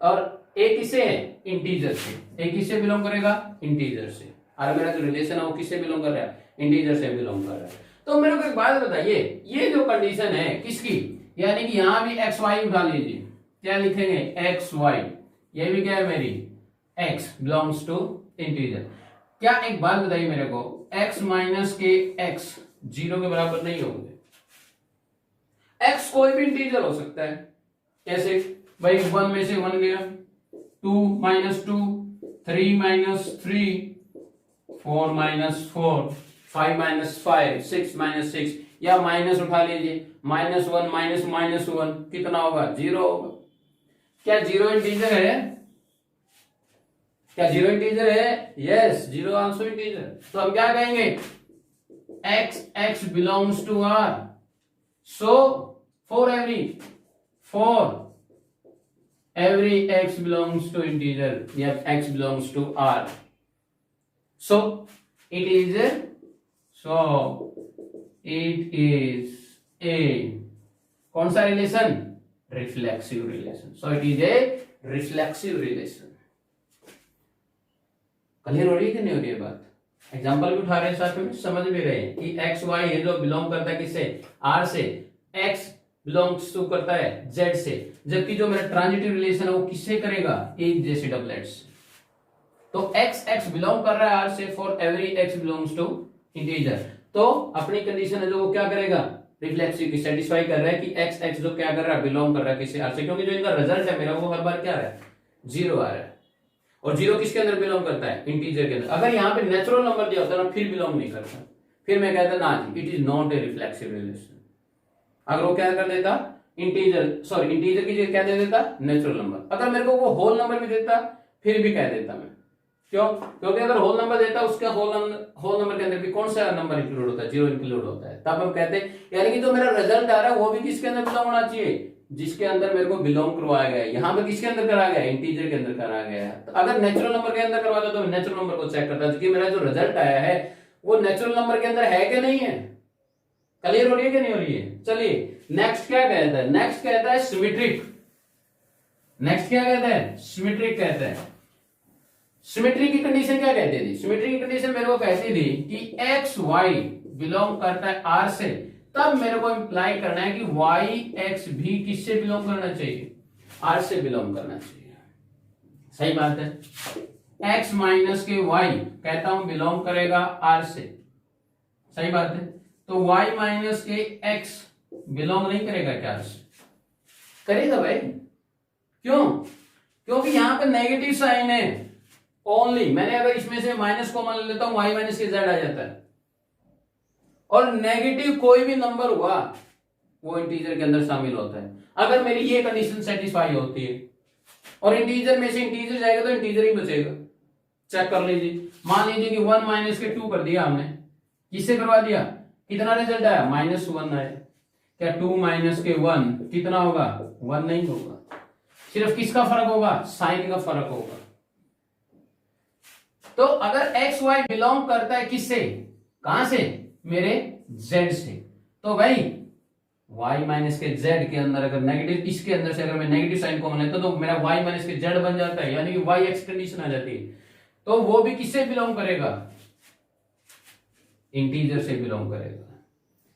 और ए किससे है? इंटीजर से। ए किससे बिलोंग करेगा? इंटीजर से। और मेरा जो रिलेशन है वो किससे बिलोंग कर रहा है? इंटीजर से बिलोंग कर रहा है। तो मेरे को एक बात बताइए, ये जो कंडीशन है किसकी? यानी कि यहां भी एक्स वाई उठा लीजिए। क्या लिखेंगे? X y. ये भी क्या है मेरी? X belongs to integer. क्या एक बात बताइए मेरे को, एक्स माइनस के एक्स 0 के बराबर नहीं होंगे। एक्स कोई भी इंटीजर हो सकता है। कैसे भाई? 1 में से 1 गया, 2 minus 2, 3 minus 3, 4 minus 4, 5 minus 5, 6 minus 6, या माइनस उठा लीजिए, -1 माइनस -1 कितना होगा? 0 होगा। क्या 0 इंटीजर है? क्या जीरो इंटीजर है? Yes, zero also integer. तो हम क्या कहेंगे? x belongs to r, so for every x belongs to integer, या x belongs to r, so it is a कौन सा relation? Reflexive relation. So it is a reflexive relation. Clear हो रही है कि नहीं हो रही है बात? एग्जांपल भी उठा रहे हैं साथ में, समझ भी रहे हैं कि एक्स वाई है जो बिलोंग करता है किससे? आर से। एक्स बिलोंग्स टू करता है जेड से, जबकि जो मेरा ट्रांजिटिव रिलेशन है वो किससे करेगा? एक जैसे डबलेट्स से। तो एक्स बिलोंग कर रहा है आर से for every x belongs to integer. तो अपनी कंडीशन है जो वो क्या करेगा? रिफ्लेक्सिव की सेटिस्फाई कर रहा है कि एक्स जो क्या कर रहा है? बिलोंग कर रहा है किससे? आर से, क्योंकि जो इनका रिजल्ट है मेरा वो हर बार क्या आ रहा है? जीरो आ रहा है। और जीरो किसके अंदर बिलोंग करता है? इंटीजर के अंदर। अगर यहाँ पे नेचुरल नंबर दिया होता ना, फिर बिलोंग नहीं करता, फिर मैं कहता ना it is not A reflexive relation. अगर वो क्या कर देता? इंटीजर की जगह क्या दे देता? Natural number. अगर मेरे को वो होल नंबर भी देता फिर भी कह देता मैं। क्यों? क्योंकि अगर होल नंबर देता उसका होल नंबर के अंदर भी कौन सा नंबर इंक्लूड होता है? जीरो इंक्लूड होता है। तब हम कहते हैं यानी कि जो मेरा रिजल्ट आ रहा है वो भी किसके अंदर बिलोंग होना चाहिए? जिसके अंदर मेरे को बिलोंग करवाया गया है। यहाँ पे किसके अंदर करा गया? इंटीजर के अंदर करा गया है। तो अगर नेचुरल नंबर के अंदर करवाता तो नेचुरल नंबर को चेक करता कि मेरा जो रिजल्ट आया है वो नेचुरल नंबर के अंदर है कि नहीं है। क्लियर हो रही है कि नहीं हो रही है? चलिए नेक्स्ट क्या कहता है? नेक्स्ट कहता है सिमेट्रिक। नेक्स्ट क्या कहता है? सिमेट्रिक कहता है। सिमेट्री की कंडीशन क्या कहती थी? सिमेट्री की कंडीशन मेरे को कहती थी कि एक्स वाई बिलोंग करता है आर से, तब मेरे को इंप्लाई करना है कि वाई एक्स भी किससे बिलोंग करना चाहिए? आर से बिलोंग करना चाहिए। सही बात है। एक्स माइनस के वाई कहता हूं बिलोंग करेगा आर से। सही बात है। तो वाई माइनस के एक्स बिलोंग नहीं करेगा क्या आर से? करेगा भाई। क्यों? क्योंकि यहां पर नेगेटिव साइन है ओनली। मैंने अगर इसमें से माइनस कॉमन ले लेता हूं, वाई माइनस के जेड आ जाता है। और नेगेटिव कोई भी नंबर हुआ वो इंटीजर के अंदर शामिल होता है। अगर मेरी ये कंडीशन सेटिस्फाई होती है और इंटीजर में से इंटीजर जाएगा तो इंटीजर ही बचेगा। चेक कर लीजिए। मान लीजिए कि 1 माइनस के 2 कर दिया हमने, किससे करवा दिया? कितना रिजल्ट आया? -1 आया। क्या 2 माइनस के 1 कितना होगा? 1 नहीं होगा। सिर्फ किसका फर्क होगा? साइन का फर्क होगा। तो अगर एक्स वाई बिलोंग करता है किससे? कहां से? मेरे z से। तो भाई y माइनस के z के अंदर अगर नेगेटिव, इसके अंदर से अगर मैं नेगेटिव साइन कॉमन लेता तो मेरा y माइनस के z बन जाता है, यानी कि y एक्स कंडीशन आ जाती है। तो वो भी किससे बिलोंग करेगा? इंटीजर से बिलोंग करेगा।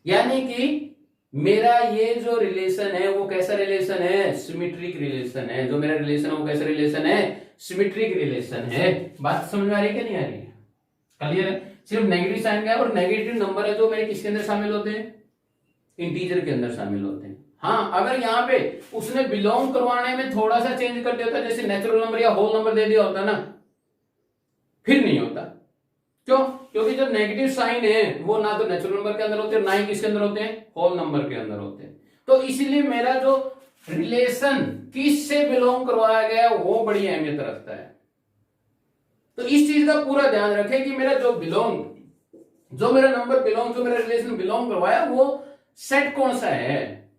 यानी कि मेरा ये जो रिलेशन है वो कैसा रिलेशन है? सिमेट्रिक रिलेशन है। जो मेरा रिलेशन है वो कैसा रिलेशन है? सिमेट्रिक रिलेशन है। बात समझ में आ रही है कि नहीं आ रही है? क्लियर है? सिर्फ नेगेटिव साइन का है और नेगेटिव नंबर है जो मेरे किसके अंदर शामिल होते हैं? इंटीजर के अंदर शामिल होते हैं। हाँ, अगर यहाँ पे उसने बिलोंग करवाने में थोड़ा सा चेंज कर दिया होता, जैसे नेचुरल नंबर या होल नंबर दे दिया होता ना, फिर नहीं होता। क्यों? क्योंकि जो नेगेटिव साइन है वो ना तो नेचुरल नंबर के अंदर होते हैं, ना ही किसके अंदर होते हैं? होल नंबर के अंदर होते हैं। तो इसीलिए मेरा जो रिलेशन किससे बिलोंग करवाया गया वो बड़ी अहमियत रखता है। तो इस चीज का पूरा ध्यान रखें कि मेरा जो मेरा नंबर बिलोंग, जो मेरा रिलेशन बिलोंग करवाया वो सेट कौन सा है।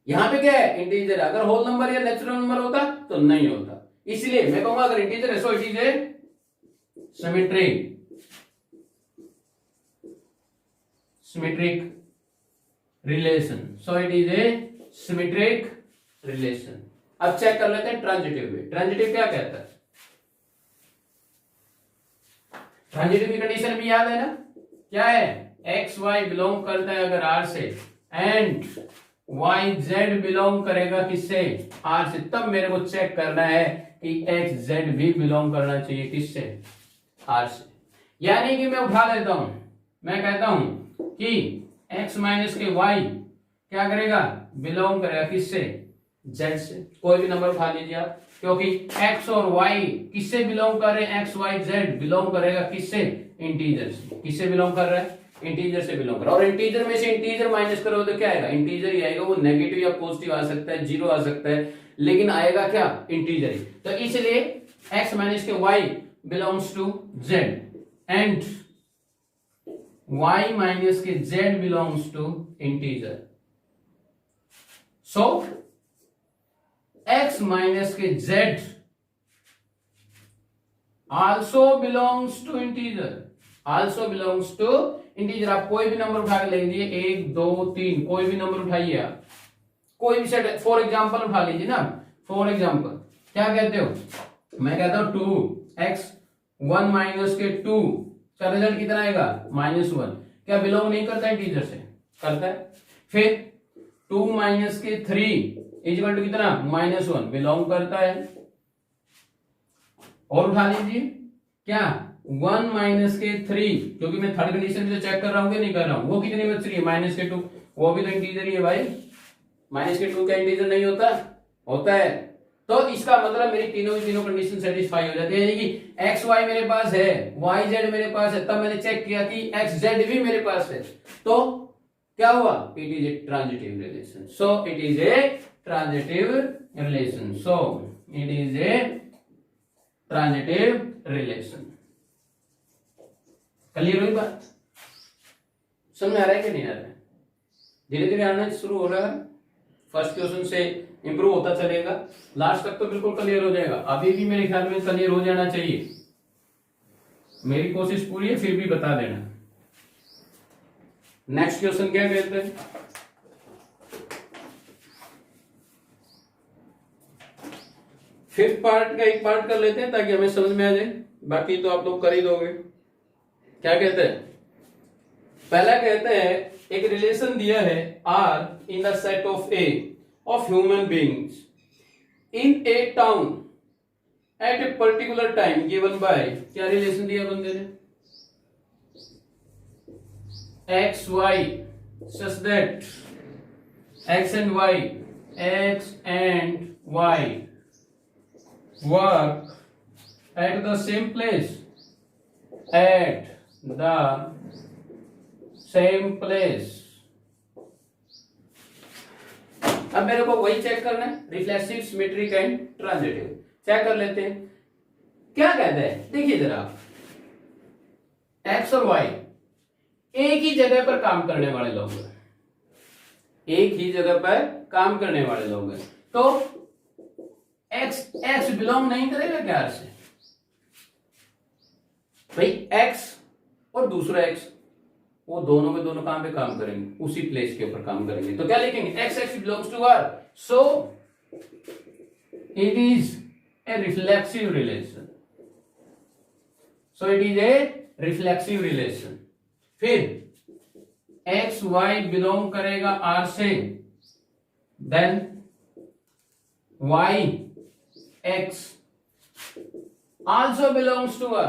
यहां पे क्या है? इंटीजर। अगर होल नंबर या नेचुरल नंबर होता तो नहीं होता। इसलिए मैं कहूंगा अगर इंटीजर है सो it is A symmetric relation. So it is A symmetric relation. अब चेक कर लेते हैं ट्रांजिटिव में। ट्रांजिटिव क्या कहता है? ट्रांजिटिव की कंडीशन भी याद है ना? क्या है? एक्स वाई बिलोंग करता है अगर आर से एंड वाई जेड बिलोंग करेगा किससे? आर से, तब मेरे को चेक करना है कि एक्स जेड भी बिलोंग करना चाहिए किससे? आर से। यानी कि मैं उठा लेता हूं, मैं कहता हूं कि एक्स माइनस के वाई क्या करेगा? बिलोंग करेगा किससे? जेड से। कोई भी नंबर उठा लीजिए आप, क्योंकि x और y किससे बिलोंग कर रहे हैं? x y z बिलोंग करेगा किससे? इंटीजर से। किससे बिलोंग कर रहा है? इंटीजर से बिलोंग कर रहा है। और इंटीजर में से इंटीजर माइनस करोगे तो क्या आएगा? इंटीजर ही आएगा। वो नेगेटिव या पॉजिटिव आ सकता है, जीरो आ सकता है, लेकिन आएगा क्या? इंटीजर ही। तो इसलिए x माइनस के y belongs to z and y minus के z belongs to integer. So x minus के z also belongs to integer. Also belongs to integer. आप कोई भी नंबर उठा के लिख दीजिए, 1 2 3, कोई भी नंबर उठाइए आप, कोई भी सेट. फॉर एग्जाम्पल उठा लीजिए ना. फॉर एग्जाम्पल क्या कहते हो, मैं कहता हूं 2x 1 माइनस के 2 का रिजल्ट कितना आएगा -1. क्या बिलोंग नहीं करता है इंटीजर से? करता है. फिर 2 माइनस के 3 इक्वल टू कितना -1 बिलोंग करता है. और उठा लीजिए क्या 1 माइनस के 3, क्योंकि मैं थर्ड कंडीशन से चेक कर रहा हूं कि नहीं कर रहा हूं, वो कितनी बच रही है माइनस के 2, वो भी तो इंटीजर ही है भाई. माइनस के 2 का इंटीजर नहीं होता? होता है. तो इसका मतलब मेरी तीनों कंडीशन सेटिस्फाई हो जाती है. यानी कि एक्स वाई मेरे पास है, वाई जेड मेरे पास है, तब मैंने चेक किया कि एक्स जेड भी मेरे पास है. तो क्या हुआ? It is a transitive relation. So it is a transitive relation. So it is a transitive relation. Clear हुई बात? समझ में आ रहा है कि नहीं आ रहा है? धीरे धीरे आना शुरू हो रहा है. फर्स्ट क्वेश्चन से इंप्रूव होता चलेगा, लास्ट तक तो बिल्कुल क्लियर हो जाएगा. अभी भी मेरे ख्याल में क्लियर हो जाना चाहिए. मेरी कोशिश पूरी है, फिर भी बता देना. नेक्स्ट क्वेश्चन क्या कहते हैं? फिफ्थ पार्ट का एक पार्ट कर लेते हैं ताकि हमें समझ में आ जाए, बाकी तो आप लोग कर ही दोगे. क्या कहते हैं? पहला कहते हैं एक रिलेशन दिया है R in the set of A of human beings in a town at a particular time given by, क्या रिलेशन दिया बंदे ने? x y such that x and y work at the same place, at the same place. अब मेरे को वही चेक करना है, reflexive, symmetric and transitive. Check कर लेते हैं. क्या कहते हैं? देखिए जरा, एक्स और वाई एक ही जगह पर काम करने वाले लोग हैं. एक ही जगह पर काम करने वाले लोग हैं. तो एक्स बिलोंग नहीं करेगा क्या R से? भाई एक्स और दूसरा एक्स, वो दोनों के दोनों काम पे काम करेंगे, उसी प्लेस के ऊपर काम करेंगे. तो क्या लिखेंगे? X x belongs to R. So it is a reflexive relation. So it is a reflexive relation. फिर एक्स वाई बिलोंग करेगा R से, then y x also belongs to R.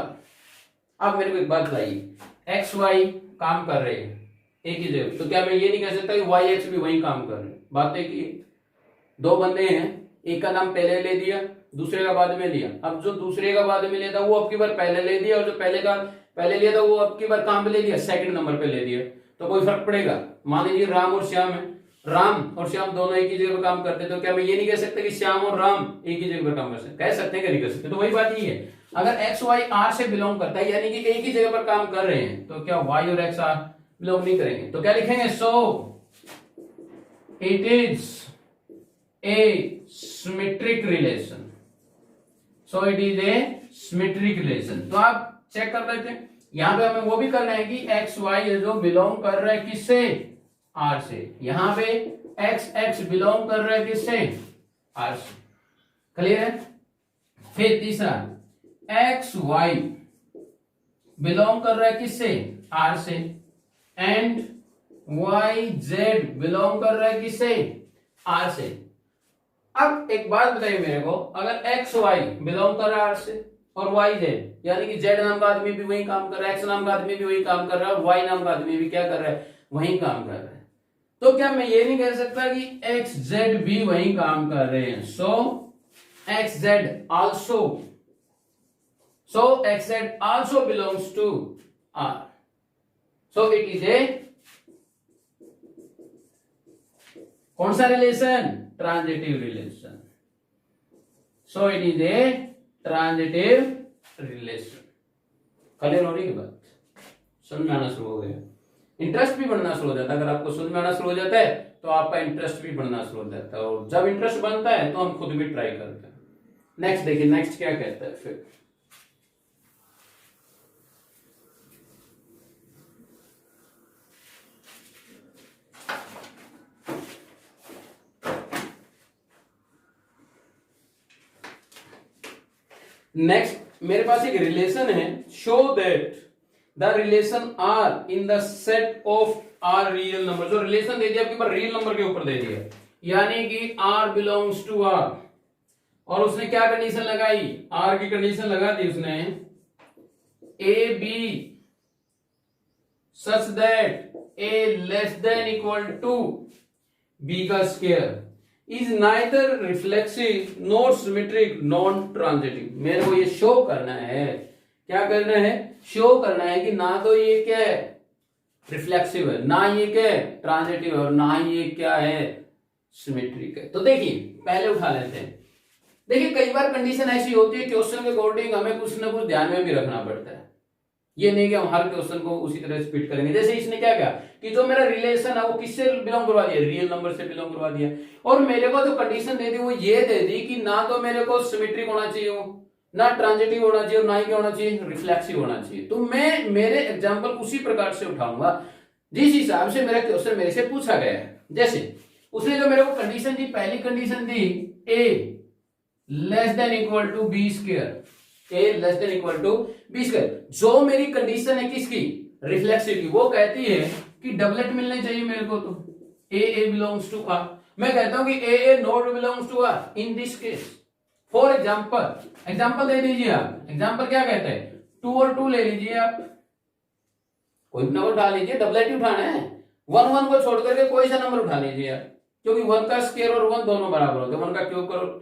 अब मेरे को एक बात बताइए, एक्स वाई काम कर रहे हैं एक ही जगह, तो क्या मैं ये नहीं कह सकता कि वाई एक्स भी वही काम कर रहे हैं? बात है कि दो बंदे हैं, एक का नाम पहले ले दिया, दूसरे का बाद में लिया. अब जो दूसरे का बाद में लिया था वो अब की बार पहले ले दिया, और जो पहले का पहले लिया था वो अब की बार काम पे ले लिया, सेकंड नंबर पे ले दिया. तो कोई फर्क पड़ेगा? मान लीजिए राम और श्याम है, राम और श्याम दोनों एक ही जगह पर काम करते हैं, तो क्या मैं ये नहीं कह सकता कि श्याम और राम एक ही जगह पर काम कर सकते? कह सकते हैं कि नहीं कर सकते? तो वही बात ये है, अगर एक्स वाई R से बिलोंग करता है, यानी कि एक ही जगह पर काम कर रहे हैं, तो क्या वाई और एक्स R बिलोंग नहीं करेंगे? तो क्या लिखेंगे? सो it is A symmetric relation. So it is A symmetric relation. तो आप चेक कर लेते हैं. यहां पे हमें वो भी करना है कि एक्स वाई जो बिलोंग कर रहा है किससे? R से. यहां पे एक्स एक्स बिलोंग कर रहा है किससे? R से. क्लियर है? फिर तीसरा, एक्स वाई बिलोंग कर रहा है किससे? R से. एंड वाई जेड बिलोंग कर रहा है किससे? R से. अब एक बात बताइए मेरे को, अगर एक्स वाई बिलोंग कर रहा है R से और वाई जेड, यानी कि जेड नाम का आदमी भी वही काम कर रहा है, एक्स नाम का आदमी भी वही काम कर रहा है, और वाई नाम का आदमी भी क्या कर रहा है? वही काम कर रहा है. तो क्या मैं ये नहीं कह सकता कि एक्स जेड भी वही काम कर रहे हैं? So x z also belongs to R. So it is a कौन सा relation? Transitive relation. So it is a transitive relation. Clear हो रही है बात? समझ में आना शुरू हो गया, इंटरेस्ट भी बढ़ना शुरू हो जाता है। अगर आपको समझ में आना शुरू हो जाता है तो आपका इंटरेस्ट भी बढ़ना शुरू हो जाता है, और जब इंटरेस्ट बनता है तो हम खुद भी ट्राई करते हैं। नेक्स्ट देखिए, नेक्स्ट क्या कहता है फिर। नेक्स्ट मेरे पास एक रिलेशन है, show that the relation R in the set of R real number. जो रिलेशन दे दिया आपके पास रियल नंबर के ऊपर दे दिया, यानी कि आर बिलोंग्स टू आर, और उसने क्या कंडीशन लगाई, आर की कंडीशन लगा दी उसने, a b such that a less than equal to b का square is neither reflexive not symmetric non transitive. मेरे को ये शो करना है, क्या करना है, शो करना है कि ना तो ये क्या है रिफ्लेक्सिव है, ना ये क्या है ट्रांजिटिव है, और ना ही ये क्या है सिमेट्रिक है। तो देखिए पहले उठा लेते हैं। देखिए कई बार कंडीशन ऐसी होती है क्वेश्चन के अकॉर्डिंग हमें कुछ ना कुछ ध्यान में भी रखना पड़ता है। ये नहीं कि हम हर क्वेश्चन को उसी तरह स्पीड करेंगे। जैसे इसने क्या किया कि जो मेरा रिलेशन है वो किससे बिलोंग करवा दिया, रियल नंबर से बिलोंग करवा दिया, और मेरे को जो कंडीशन दे दी वो ये दे दी कि ना तो मेरे को सिमेट्रिक होना चाहिए हो, ना ट्रांजिटिव होना चाहिए, और ना ही क्या होना चाहिए रिफ्लेक्सिव होना चाहिए। तो मैं मेरे एग्जाम्पल उसी प्रकार से उठाऊंगा जिस हिसाब से मेरा क्वेश्चन मेरे से पूछा गया है। जैसे उसने जो मेरे को कंडीशन दी, पहली कंडीशन दी a less than equal to b square, a less than equal to b square. जो मेरी कंडीशन है किसकी, रिफ्लेक्सिव की, वो कहती है कि डबलेट मिलने चाहिए मेरे को, तो ए बिलोंग्स टू आर। मैं कहता हूं कि a not belongs to R in this case. For example दे दीजिए आप। एग्जाम्पल क्या कहते हैं, 2 और 2 ले लीजिए आप, कोई नंबर उठा लीजिए, डबलेट ही उठाना है। 1 1 को छोड़ करके कोई सा नंबर उठा लीजिए आप, क्योंकि 1 का स्क्वायर और 1 दोनों बराबर होते हैं। 1 का क्यूब करो,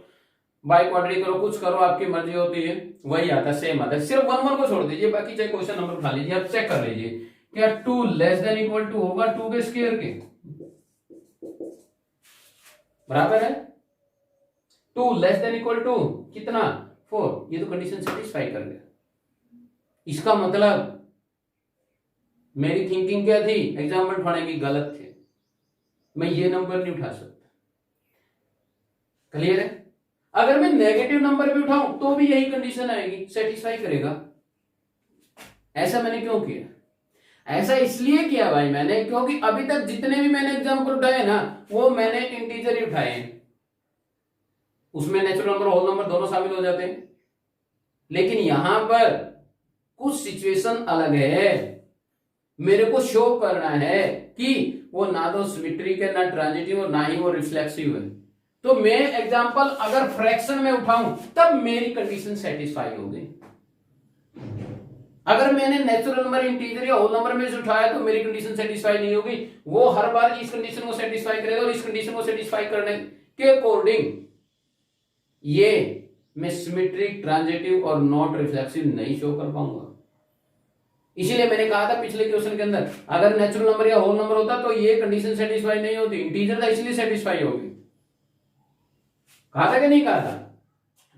बाई क्वाड्री करो, कुछ करो, आपकी मर्जी होती है, वही आता है, सेम आता है। सिर्फ 1 1 को छोड़ दीजिए, बाकी चाहे कोई सा नंबर उठा लीजिए। आप चेक कर लीजिए क्या 2 लेस देन इक्वल टू होगा 2 के स्क्वायर के बराबर है। 2 लेस देन इक्वल टू कितना 4, ये तो कंडीशन सेटिस्फाई कर गया। इसका मतलब मेरी थिंकिंग क्या थी एग्जाम्पल उठाने की, गलत थे, मैं ये नंबर नहीं उठा सकता। क्लियर है? अगर मैं नेगेटिव नंबर भी उठाऊं तो भी यही कंडीशन आएगी, सेटिस्फाई करेगा। ऐसा मैंने क्यों किया, ऐसा इसलिए किया भाई मैंने, क्योंकि अभी तक जितने भी मैंने एग्जाम्पल उठाए ना वो मैंने इंटीजर ही उठाए हैं, उसमें नेचुरल नंबर होल नंबर दोनों शामिल हो जाते हैं। लेकिन यहां पर कुछ सिचुएशन अलग है, मेरे को शो करना है कि वो ना तो सिमेट्रिक है, ना ट्रांजिटिव, और ना ही वो रिफ्लेक्सिव है। तो मैं एग्जांपल अगर फ्रैक्शन में उठाऊं तब मेरी कंडीशन सेटिस्फाई होगी। अगर मैंने नेचुरल नंबर, इंटीजर या होल नंबर में से उठाया तो मेरी कंडीशन सेटिस्फाई नहीं होगी। वो हर बार इस कंडीशन को सेटिस्फाई करेगा, और इस कंडीशन को सेटिस्फाई करने के अकॉर्डिंग ये मैं सिमेट्रिक, ट्रांजिटिव और नॉट रिफ्लेक्सिव नहीं शो कर पाऊंगा। इसीलिए मैंने कहा था पिछले क्वेश्चन के अंदर, अगर नेचुरल नंबर या होल नंबर होता तो ये कंडीशन सेटिस्फाई नहीं होती, इंटीजर था इसलिए सेटिस्फाई होगी। कहा था कि नहीं कहा था?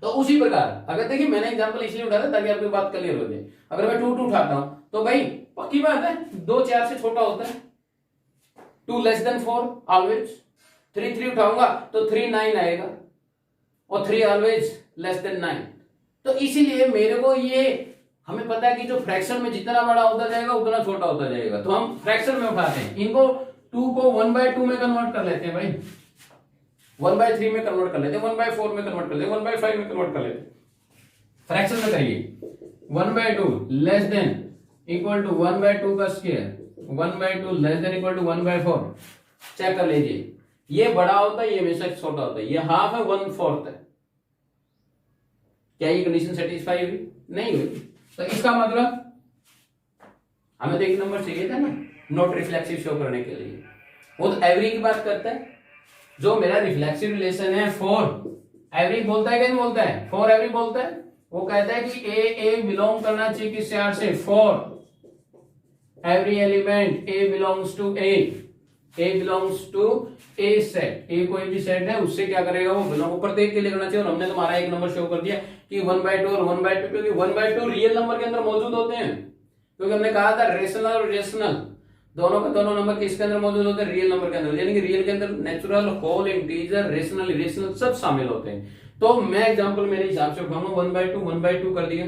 तो उसी प्रकार अगर देखिए मैंने एग्जांपल इसलिए उठाया था ताकि आपकी बात क्लियर हो जाए। अगर मैं 2 2 उठाता हूं तो भाई पक्की बात है 2 4 से छोटा होता है, 2 लेस देन 4 ऑलवेज। 3 3 उठाऊंगा तो 3 9 आएगा, और 3 ऑलवेज लेस देन 9। तो इसीलिए मेरे को ये हमें पता है कि जो फ्रैक्शन में जितना बड़ा होता जाएगा उतना छोटा होता जाएगा, तो हम फ्रैक्शन में उठाते हैं। इनको 2 को 1/2 में कन्वर्ट कर लेते हैं भाई, 1/3 में कन्वर्ट कर लेते हैं, 1/4 में कन्वर्ट कर लेते हैं, 1/5 में कन्वर्ट कर लेते हैं। फ्रैक्शन में करिए 1/2 लेस देन इक्वल टू 1/2 का square, 1/2 less than equal to 1/4। Check कर लीजिए, ये बड़ा होता है, ये हमेशा छोटा होता है, ये हाफ है, 1/4 है। क्या ये कंडीशन सेटिस्फाई हुई? नहीं हुई। तो इसका मतलब हमें तो एक नंबर चाहिए था ना नॉट रिफ्लेक्सिव शो करने के लिए, वो तो एवरी की बात करता है। जो मेरा रिफ्लेक्सिव रिलेशन है 4 एवरी बोलता है कि नहीं बोलता है, 4 एवरी बोलता है। वो कहता है कि ए बिलोंग करना चाहिए किस चार से, 4 every element a belongs to a. A belongs to a set, a कोई भी सेट है उससे क्या करेगा वो बिलोंग, प्रत्येक के लिए करना चाहिए। और हमने तुम्हारा एक नंबर शो कर दिया कि 1/2 और 1/2, क्योंकि 1/2 रियल नंबर के अंदर मौजूद होते हैं, क्योंकि हमने कहा था रेशनल और रेशनल दोनों का दोनों नंबर किसके अंदर मौजूद होते हैं, रियल नंबर के अंदर, यानी कि रियल के अंदर natural, whole, integer, rational, irrational सब शामिल होते हैं। तो मैं एग्जांपल मेरे हिसाब से उठाऊंगा 1/2 कर दिया,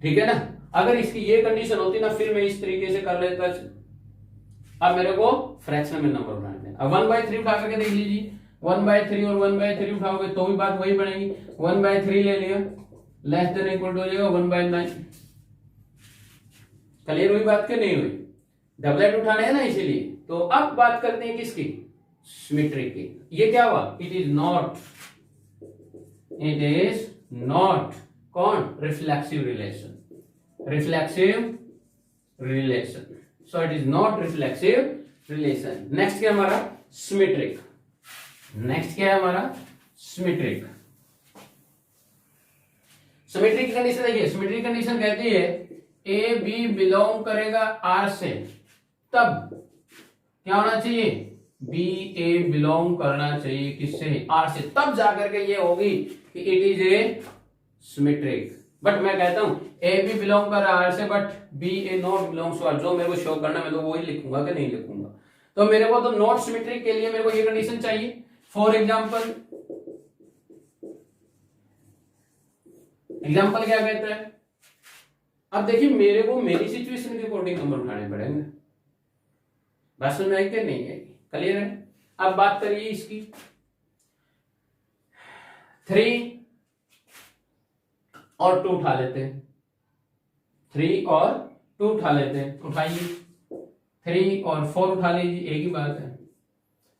ठीक है ना। अगर इसकी ये कंडीशन होती ना फिर मैं इस तरीके से कर लेता। अब मेरे को फ्रैक्शन में नंबर उठाने हैं। अब 1/3 उठा करके देख लीजिए, 1/3 और 1/3 उठाओगे तो भी बात वही बनेगी। 1/3 ले लिया, लेस देन इक्वल टू हो जाएगा 1/9। क्लियर हुई बात के नहीं हुई? डबलेट उठाने हैं ना इसीलिए। तो अब बात करते हैं किसकी, सिमेट्री की। ये क्या हुआ, इट इज नॉट कौन, reflexive relation, reflexive relation. So it is not reflexive relation. Next क्या हमारा, सिमेट्रिक। नेक्स्ट क्या है हमारा, सिमेट्रिक। सिमेट्रिक कंडीशन देखिए, सिमेट्रिक कंडीशन कहती है ए बी बिलोंग करेगा आर से, तब क्या होना चाहिए, बी ए बिलोंग करना चाहिए किससे, आर से, तब जाकर के ये होगी कि it is A symmetric. But मैं कहता हूं ए बी बिलोंग कर रहा है आर से, but b a not belongs to R. जो मेरे को शो करना मैं तो वही लिखूंगा कि नहीं लिखूंगा। तो मेरे को तो नॉट सिमेट्रिक के लिए मेरे को ये कंडीशन चाहिए। फॉर एग्जाम्पल क्या कहता है, अब देखिए मेरे को मेरी सिचुएशन के अकॉर्डिंग नंबर उठाने पड़ेंगे। बात समझ में आई कि नहीं आएगी? क्लियर है? अब बात करिए इसकी 3 और 2 उठा लेते हैं, 3 और 2 उठा लेते हैं। उठाइए, 3 और 4 उठा लीजिए, एक ही बात है।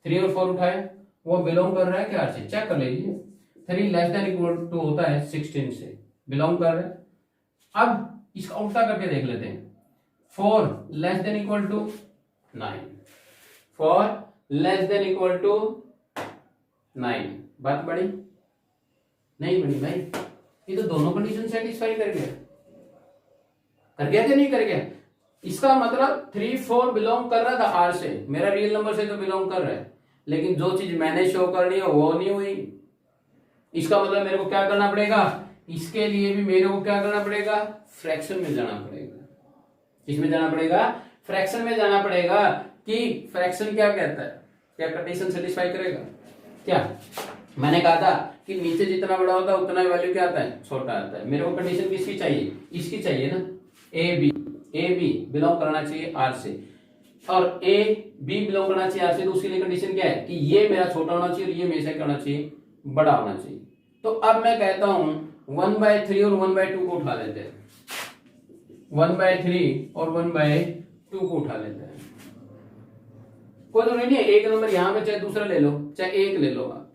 3 और 4 उठाए, वो बिलोंग कर रहा है क्या से, चेक कर लीजिए। 3 लेस देन इक्वल टू होता है 16 से, बिलोंग कर रहा है। अब इसका उल्टा करके देख लेते हैं, 4 less than equal to 9, 4 less than equal to 9। बात बड़ी नहीं बनी भाई, ये तो दोनों कंडीशन सेटिस्फाई कर गया कि नहीं कर गया? इसका मतलब 3 4 बिलोंग कर रहा था आर से, मेरा रियल नंबर से तो बिलोंग कर रहा है, लेकिन जो चीज मैंने शो करनी है वो नहीं हुई। इसका मतलब मेरे को क्या करना पड़ेगा, इसके लिए भी मेरे को क्या करना पड़ेगा, फ्रैक्शन में जाना पड़ेगा। किसमें जाना पड़ेगा, फ्रैक्शन में जाना पड़ेगा। कि फ्रैक्शन क्या कहता है, क्या कंडीशन सेटिस्फाई करेगा? क्या मैंने कहा था कि नीचे जितना बड़ा होता है उतना वैल्यू क्या आता है, छोटा आता है। मेरे को कंडीशन किसकी चाहिए, इसकी चाहिए ना, ए बी बिलोंग करना चाहिए आर से, और ए बी बिलोंग करना चाहिए आर से। तो उसके लिए कंडीशन क्या है कि ये मेरा छोटा होना चाहिए और ये मेरे से क्या होना चाहिए, बड़ा होना चाहिए। तो अब मैं कहता हूं 1/3 और 1/2 को उठा लेते हैं, 1/3 और 1/2 को उठा लेते हैं। कोई जरूरी नहीं है एक नंबर यहां पे, चाहे दूसरा ले लो, चाहे एक ले लो आप।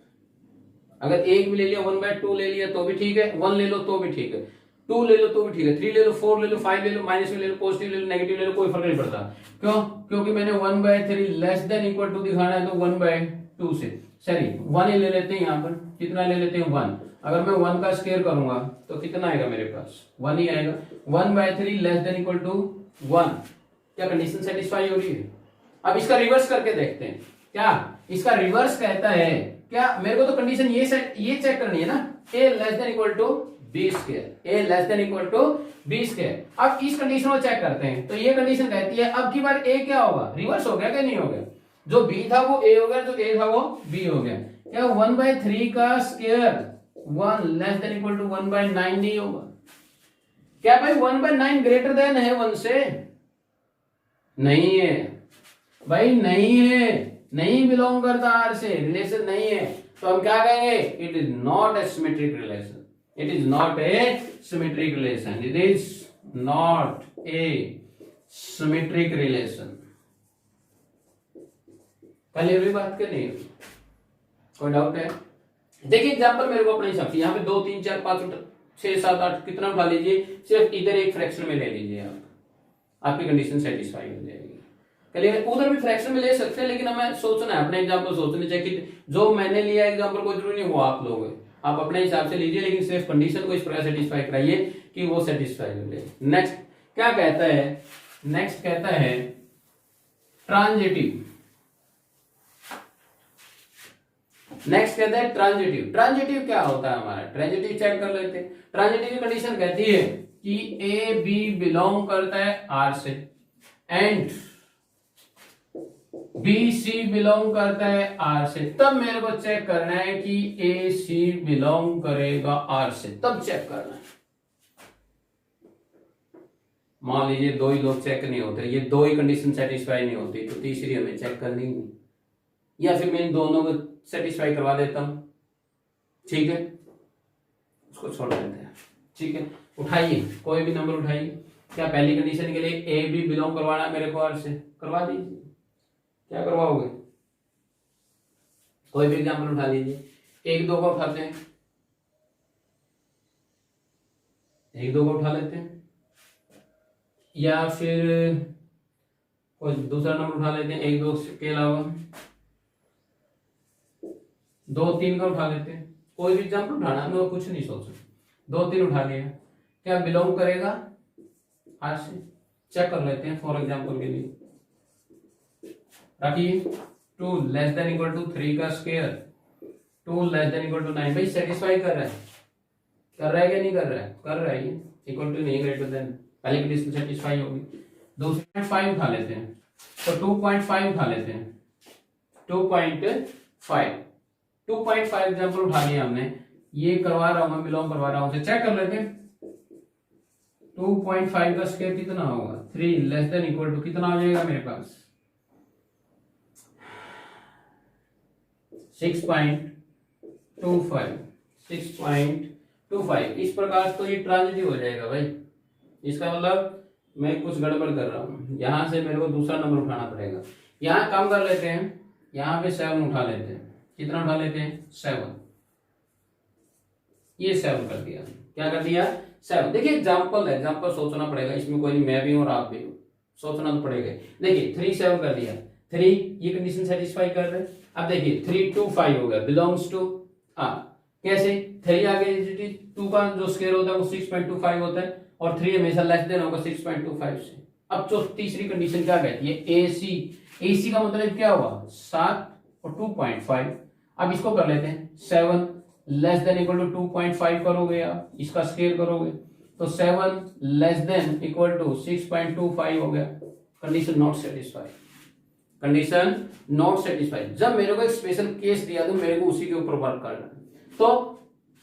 अगर एक भी ले लिया, 1/2 ले लिया तो भी ठीक है, 1 ले लो तो भी ठीक है, 2 ले लो तो भी ठीक है, 3 ले लो, 4 ले लो, 5 ले लो, माइनस में ले लो, पॉजिटिव ले लो, नेगेटिव ले लो, कोई फर्क नहीं पड़ता। क्यों? क्योंकि मैंने 1/3 लेस देन इक्वल टू दिखाना है, तो 1/2 से सॉरी 1 ही ले लेते हैं। यहाँ पर कितना ले लेते हैं, 1। अगर मैं 1 का स्क्वायर करूंगा तो कितना आएगा मेरे पास, 1 ही आएगा। 1/3 लेस देन इक्वल टू 1। क्या कंडीशन सेटिस्फाई हो रही है? अब इसका रिवर्स करके देखते हैं। क्या इसका रिवर्स कहता है, क्या मेरे को तो कंडीशन ये चेक करनी है ना, a less than equal to b square, a less than equal to b square. अब इस कंडीशन को चेक करते हैं, तो ये कंडीशन कहती है अब की बार a क्या होगा, रिवर्स हो गया क्या नहीं हो गया? जो b था वो a हो गया, जो a था वो b हो गया। क्या 1/3 का square 1 less than equal to 1/9 नहीं होगा? क्या भाई 1/9 ग्रेटर देन है 1 से? नहीं है भाई, नहीं है, नहीं बिलोंग करता आर से, रिलेशन नहीं है। तो हम क्या कहेंगे, it is not a symmetric relation, it is not a symmetric relation, it is not a symmetric relation. कल ये बात क्या नहीं, कोई डाउट है? देखिए एग्जांपल मेरे को अपने हिसाब से, यहाँ पे 2 3 4 5 6 7 8 कितना उठा लीजिए, सिर्फ इधर एक फ्रैक्शन में ले लीजिए आप, आपकी कंडीशन सेटिस्फाई हो जाएगी। चलिए उधर भी फ्रैक्शन में ले सकते हैं, लेकिन हमें सोचना है, अपने एग्जांपल सोचने चाहिए। जो मैंने लिया एग्जांपल कोई जरूरी नहीं वो आप लोग आप अपने हिसाब से लीजिए, लेकिन सिर्फ कंडीशन को इस प्रकार सेटिस्फाई कराइए कि वो सेटिस्फाई हो जाए। नेक्स्ट क्या कहता है, नेक्स्ट कहता है ट्रांजिटिव। नेक्स्ट कहते हैं ट्रांजिटिव। ट्रांजिटिव क्या होता है हमारा, ट्रांजिटिव चेक कर लेते हैं। ट्रांजिटिव की कंडीशन कहती है कि ए बी बिलोंग करता है आर से एंड बी सी बिलोंग करता है आर से, तब मेरे को चेक करना है कि ए सी बिलोंग करेगा आर से, तब चेक करना है। मान लीजिए दो ही लोग चेक नहीं होते, ये दो ही कंडीशन सेटिस्फाई नहीं होती, तो तीसरी हमें चेक करनी नहीं, या फिर मैं इन दोनों को सेटिस्फाई करवा देता हूं, ठीक है, उसको छोड़ देते हैं। ठीक है, उठाइए कोई भी नंबर उठाइए। क्या पहली कंडीशन के लिए ए बी बिलोंग करवाना है मेरे को आर से, करवा दीजिए। क्या करवाओगे, कोई भी एग्जाम्पल उठा लीजिए। एक दो को उठाते हैं, एक दो को उठा लेते हैं, या फिर कोई दूसरा नंबर उठा लेते हैं एक दो के अलावा, दो तीन का उठा लेते हैं। कोई भी एग्जाम्पल उठाना, मैं कुछ नहीं सोच रहा, दो तीन उठा लिया। क्या बिलोंग करेगा आर से, चेक कर लेते हैं फॉर एग्जाम्पल के लिए। रखिए 2 लेस देन इक्वल टू 3 का square, 2 less than equal to 9। भाई सेटिस्फाई कर रहा है, कर रहा है क्या नहीं कर रहा है, कर रहा है। ये इक्वल टू नहीं ग्रेटर देन, पहली कंडीशन सेटिस्फाई होगी। 2.5 उठा लेते हैं, तो 2.5 उठा लेते हैं, 2.5 एग्जाम्पल उठा लिया हमने। ये करवा रहा हूं मैं, बिलोंग करवा रहा हूं, चेक कर लेते हैं। 2.5 का स्क्वायर कितना होगा, 3 लेस देन इक्वल टू कितना हो जाएगा मेरे पास, 6.25। इस प्रकार तो ये ट्रांजिटिव हो जाएगा भाई। इसका मतलब मैं कुछ गड़बड़ कर रहा हूं, यहां से मेरे को दूसरा नंबर उठाना पड़ेगा। यहां काम कर लेते हैं, यहां पे 7 उठा लेते हैं। कितना उठा लेते हैं, 7। ये 7 कर दिया, क्या कर दिया, 7। देखिए एग्जाम्पल है, एग्जाम्पल सोचना पड़ेगा, इसमें कोई नहीं, मैं भी हूं और आप भी हो, सोचना तो पड़ेगा। देखिए 3 7 कर दिया, 3 ये कंडीशन सेटिस्फाई कर रहे हैं। अब देखिए 3 2 5 हो गया, बिलोंग्स टू आर। कैसे, 3 आगे 2 का जो स्क्वायर होता है वो 6.25 होता है, और 3 हमेशा लेस देन होगा 6.25 से। अब जो तीसरी कंडीशन क्या कहती है, ए सी का मतलब क्या हुआ, 7 और 2.5। अब इसको कर लेते हैं, 7 लेस देन इक्वल टू 2.5 करोगे आप, इसका स्क्वायर करोगे तो 7 लेस देन इक्वल टू 6.25 हो गया। Condition not satisfy, condition not satisfy. जब मेरे को एक स्पेशल केस दिया तो मेरे को उसी के ऊपर वर्क करना है, तो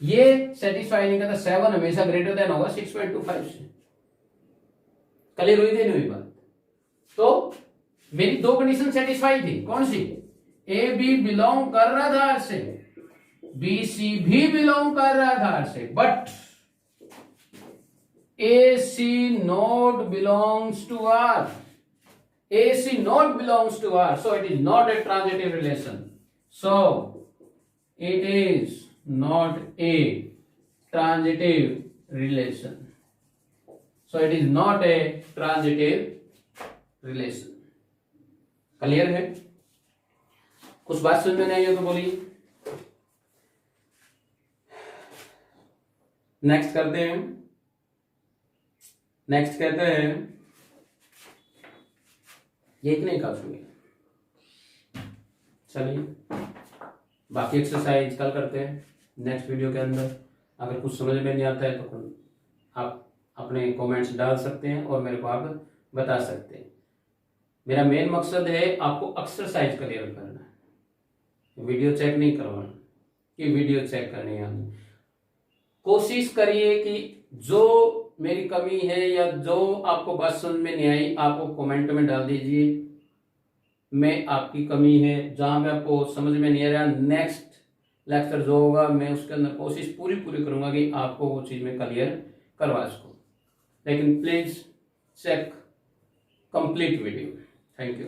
ये सेटिस्फाई नहीं करता, 7 हमेशा ग्रेटर देन होगा 6.25 से। क्लियर हुई थी नहीं बात। तो मेरी दो कंडीशन सेटिस्फाई थी, कौन सी, ए बी बिलोंग कर रहा था आर से, बी सी भी बिलोंग कर रहा था आर से, but a c not belongs to R, AC not belongs to R, so it is not a transitive relation. So it is not a transitive relation. So it is not a transitive relation. Clear है, कुछ बात समझ में नहीं आई हो तो बोलिए। नेक्स्ट करते हैं, नेक्स्ट कहते हैं, ये इतने ही काफी है। चलिए बाकी एक्सरसाइज कल करते हैं नेक्स्ट वीडियो के अंदर। अगर कुछ समझ में नहीं आता है तो आप अपने कमेंट्स डाल सकते हैं और मेरे को आप बता सकते हैं। मेरा मेन मकसद है आपको एक्सरसाइज क्लियर करना है, वीडियो चेक नहीं करवाना कि वीडियो चेक करनी है। कोशिश करिए कि जो मेरी कमी है या जो आपको बात समझ में नहीं आई, आपको कमेंट में डाल दीजिए। मैं आपकी कमी है जहां पे आपको समझ में नहीं आ रहा, नेक्स्ट लेक्चर जो होगा मैं उसके अंदर कोशिश पूरी करूंगा कि आपको वो चीज में क्लियर करवा सकूं। लेकिन please check complete video. Thank you.